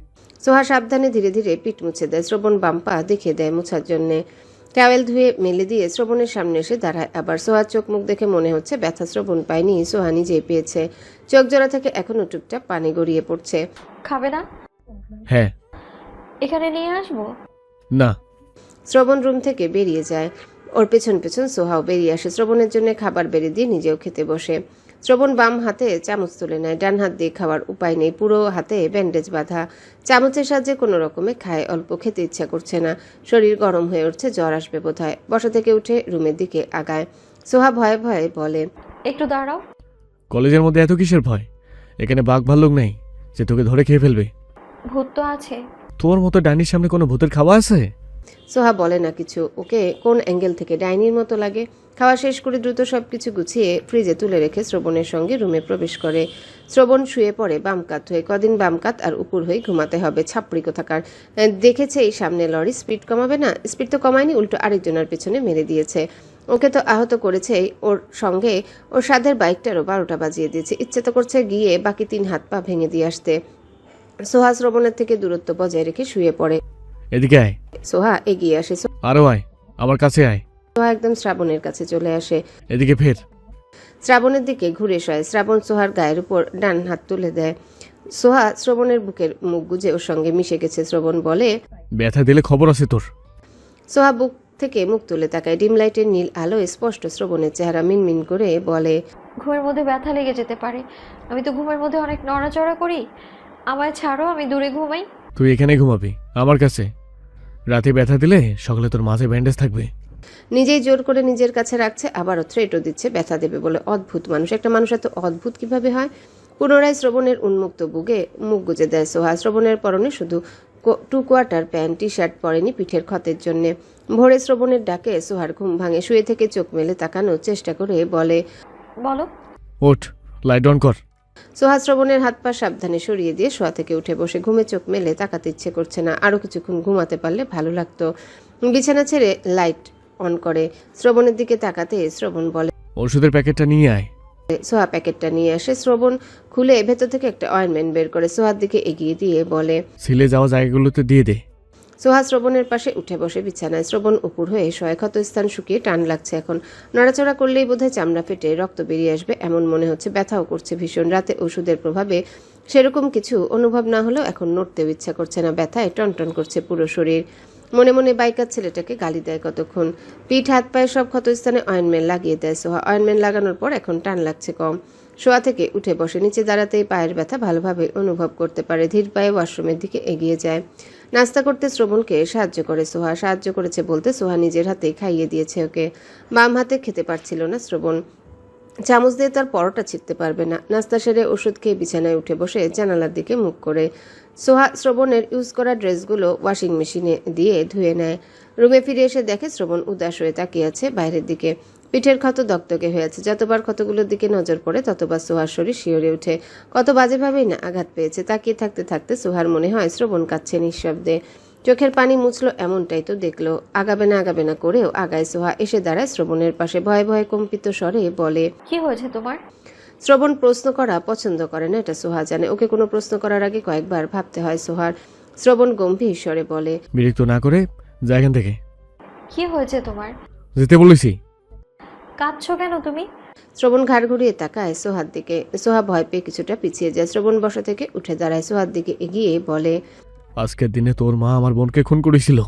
সোহা সাবধানে ধীরে ধীরে পিঠ মুছে দেয়। শ্রবণ বাম পা দেখিয়ে দেয় মুছার জন্যে। টাওয়েল ধুয়ে মেলে দিয়ে শ্রবণের সামনে এসে দাঁড়ায়। আবার সোহার চোখ মুখ দেখে মনে হচ্ছে ব্যথা শ্রবণ পায়নি, সোহা নিজেই পেয়েছে। চোখ জোড়া থেকে এখনো টুকটাক পানি গড়িয়ে পড়ছে। খাবে না? হ্যাঁ। এখানে নিয়ে আসবো? না। শ্রবণ রুম থেকে বেরিয়ে যায়। ওর পেছন পেছন সোহাও বেরিয়ে আসে। শ্রবণের জন্য খাবার বেড়ে দিয়ে নিজেও খেতে বসে। শ্রবণ বাম হাতে চামচ তুলে নেয়, ডান হাত দিয়ে খাওয়ার উপায় নেই, পুরো হাতে ব্যান্ডেজ বাঁধা। চামচের সাহায্যে কোনো রকমে খায়, অল্প খেতে ইচ্ছা করছে না, শরীর গরম হয়ে উঠছে, জ্বর আসবে বোধহয়। বসা থেকে উঠে রুমের দিকে আগায়। সোহা ভয়ে ভয়ে বলে, একটু দাঁড়াও। কলেজের মধ্যে এত কিসের ভয়? এখানে বাঘ ভাল্লুক নেই যে তোকে ধরে খেয়ে ফেলবে। ভূত তো আছে। তোর মতো ডাইনির সামনে কোনো ভূতের খাওয়া আছে? সোহা বলে না কিছু। ওকে কোন অ্যাঙ্গেল থেকে ডাইনির মতো লাগে? খাওয়া শেষ করে দ্রুত সবকিছু গুছিয়ে ফ্রিজে তুলে রেখে শ্রবণের সঙ্গে রুমে প্রবেশ করে। শ্রবণ শুয়ে পড়ে বাম কাত হয়ে। কদিন বাম কাত আর উপর হয়ে ঘুমাতে হবে, ছাপড়ি কোথাকার। দেখেছে এই সামনে লরি, স্পিড কমাবে না? স্পিড তো কমায়নি, উল্টো আরেকজনের পেছনে মেরে দিয়েছে। ওকে তো আহত করেছে, ওর সঙ্গে ওর সাধের বাইকটারও 12টা বাজিয়ে দিয়েছে। ইচ্ছে তো করছে গিয়ে বাকি 3 হাত পা ভেঙে দিয়ে আসতে। সোহা শ্রবণের থেকে দূরত্ব বজায় রেখে শুয়ে পড়ে। এদিকে আয়। সোহা এগিয়ে আসে। আরো আয়, আমার কাছে আয়। সোহা একদম শ্রাবণের কাছে চলে আসে। এদিকে ফের। শ্রাবণের দিকে ঘুরে শোয়। শ্রাবণ সোহার গায়ের উপর ডান হাত তুলে দেয়। সোহা শ্রবণের বুকের মুখ গুজে ওর সঙ্গে মিশে গেছে। শ্রবণ বলে, ব্যথা দিলে খবর আছে তোর। সোহা বুক থেকে মুখ তুলে তাকায়। ডিম লাইটের নীল আলো স্পষ্ট শ্রবণের চেহারা। মিনমিন করে বলে, ঘুমের মধ্যে ব্যথা লেগে যেতে পারে, আমি তো ঘুমের মধ্যে অনেক নড়াচড়া করি, আমায় ছাড়ো, আমি দূরে ঘুমাই। তুই এখানে ঘুমাবি আমার কাছে। রাতে ব্যথা দিলে সকালে তোর মাথায় ব্যান্ডেজ থাকবে। নিজেই জোর করে নিজের কাছে রাখছে, আবারও থ্রেটও দিচ্ছে ব্যথা দেবে বলে। অদ্ভুত মানুষ। একটা মানুষ এত অদ্ভুত কিভাবে হয়? পুনরায় শ্রবণের উন্মুক্ত বুকে মুখ গুজে দেয় সোহা। শ্রবণের পরনে শুধু 2 কোয়ার্টার প্যান্ট, টি শার্ট পরেনি পিঠের ক্ষতের জন্যে। ভোরে শ্রবণের ডাকে সোহার ঘুম ভাঙে। শুয়ে থেকে চোখ মেলে তাকানোর চেষ্টা করে বলে, বলো। ওঠ, লাইট অন কর। সোহা শ্রবণের হাত পা সাবধানে সরিয়ে দিয়ে শোয়া থেকে উঠে বসে। ঘুমে চোখ মেলে তাকাতে ইচ্ছে করছে না, আরও কিছুক্ষণ ঘুমাতে পারলে ভালো লাগতো। বিছানা ছেড়ে লাইট অন করে। শ্রবণের দিকে তাকাতে শ্রবণ বলে, ওষুধের প্যাকেটটা নিয়ে আয়। সোহা প্যাকেটটা নিয়ে আসে। শ্রবণ খুলে ভেতর থেকে একটা অয়েনমেন্ট বের করে সোহার দিকে এগিয়ে দিয়ে বলে, ছিলে যাওয়া জায়গাগুলোতে দিয়ে দে। সোহা শ্রবণের পাশে উঠে বসে বিছানায়। শ্রবণ উপর হয়ে শয়। ক্ষত স্থান শুকিয়ে টান লাগছে এখন। নড়াচড়া করলেই বোধহয় চামড়া ফেটে রক্ত বেরিয়ে আসবে এমন মনে হচ্ছে। ব্যথাও করছে ভীষণ। রাতে ওষুধের প্রভাবে সেরকম কিছু অনুভব না হলেও এখন নড়তেও ইচ্ছা করছে না। ব্যথায় টনটন করছে পুরো শরীর। মনে মনে বাইকার ছেলেটাকে গালি দেয় কতক্ষণ। পিঠ হাত পায়ে সব ক্ষতস্থানে অয়েনমেন্ট লাগিয়ে দেয় সোহা। অয়েনমেন্ট লাগানোর পর এখন টান লাগছে কম। শোয়া থেকে উঠে বসে, নিচে দাঁড়াতেই পায়ের ব্যথা ভালোভাবে অনুভব করতে পারে। ধীর পায়ে ওয়াশরুমের দিকে এগিয়ে যায়। নাস্তা করতে শ্রবণকে সাহায্য করে সোহা। সাহায্য করেছে বলতে সোহা নিজের হাতেই খাইয়ে দিয়েছে ওকে। বাম হাতে খেতে পারছিল না শ্রবণ, চামচ দিয়ে তার পরোটা ছিঁড়তে পারবে না। নাস্তা সেরে ওষুধ খেয়ে বিছানায় উঠে বসে জানালার দিকে মুখ করে সোহা শ্রবণের ইউজ করা ড্রেসগুলো ওয়াশিং মেশিনে দিয়ে ধুয়ে নেয়। রুমে ফিরে এসে দেখে শ্রবণ উদাস হয়ে তাকিয়ে আছে বাইরের দিকে। পিঠের ক্ষত দগদগে হয়ে আছে। যতবার ক্ষতগুলোর দিকে নজর পড়ে ততবার সোহার শরীর শিওরে ওঠে। কত বাজেভাবেই না আঘাত পেয়েছে। তাকিয়ে থাকতে থাকতে সোহার মনে হয় শ্রবণ কাঁদছে নিঃশব্দে। চোখের পানি মুছলো, এমনটাই তো দেখলো। আগাবে না করেও আগায় সোহা। এসে দাঁড়ায় শ্রবণের পাশে, ভয়ে ভয়ে কম্পিত স্বরে বলে, কি হয়েছে তোমার? শ্রবণ প্রশ্ন করা পছন্দ করে না, এটা সোহা জানে। ওকে কোনো প্রশ্ন করার আগে কয়েকবার ভাবতে হয় সোহার। শ্রবণ গম্ভীর স্বরে বলে, বিরক্ত না করে যা এখান থেকে। কি হয়েছে তোমার? যেতে বলেছি। কাঁদছো কেন তুমি? শ্রবণ ঘাড় ঘুরিয়ে তাকায় সোহার দিকে। সোহা ভয় পেয়ে কিছুটা পিছিয়ে যায়। শ্রবণ বসা থেকে উঠে দাঁড়ায়, সোহার দিকে এগিয়ে বলে, আজকের দিনে তোর মা আমার বোনকে খুন করেছিল।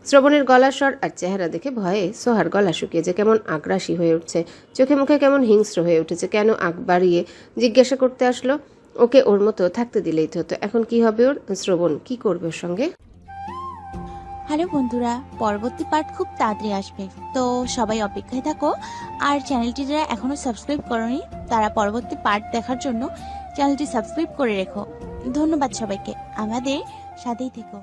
শ্রবণের গলার স্বর আর চেহারা দেখে ভয়ে সোহার গলা শুকিয়ে যায়। কেমন আগ্রাসী হয়ে উঠছে, চোখে মুখে কেমন হিংস্র হয়ে উঠেছে। কেন আগ বাড়িয়ে জিজ্ঞাসা করতে আসলো? ওকে ওর মতো থাকতে দিলেই তো হতো। এখন কি হবে ওর? শ্রবণ কি করবে ওর সঙ্গে? হ্যালো বন্ধুরা, পরবর্তী পার্ট খুব তাড়াতাড়ি আসবে, তো সবাই অপেক্ষায় থাকো। আর চ্যানেলটি যারা এখনো সাবস্ক্রাইব করোনি তারা পরবর্তী পার্ট দেখার জন্য চ্যানেলটি সাবস্ক্রাইব করে রেখো। ধন্যবাদ সবাইকে, আমাদের সাথেই থেকো।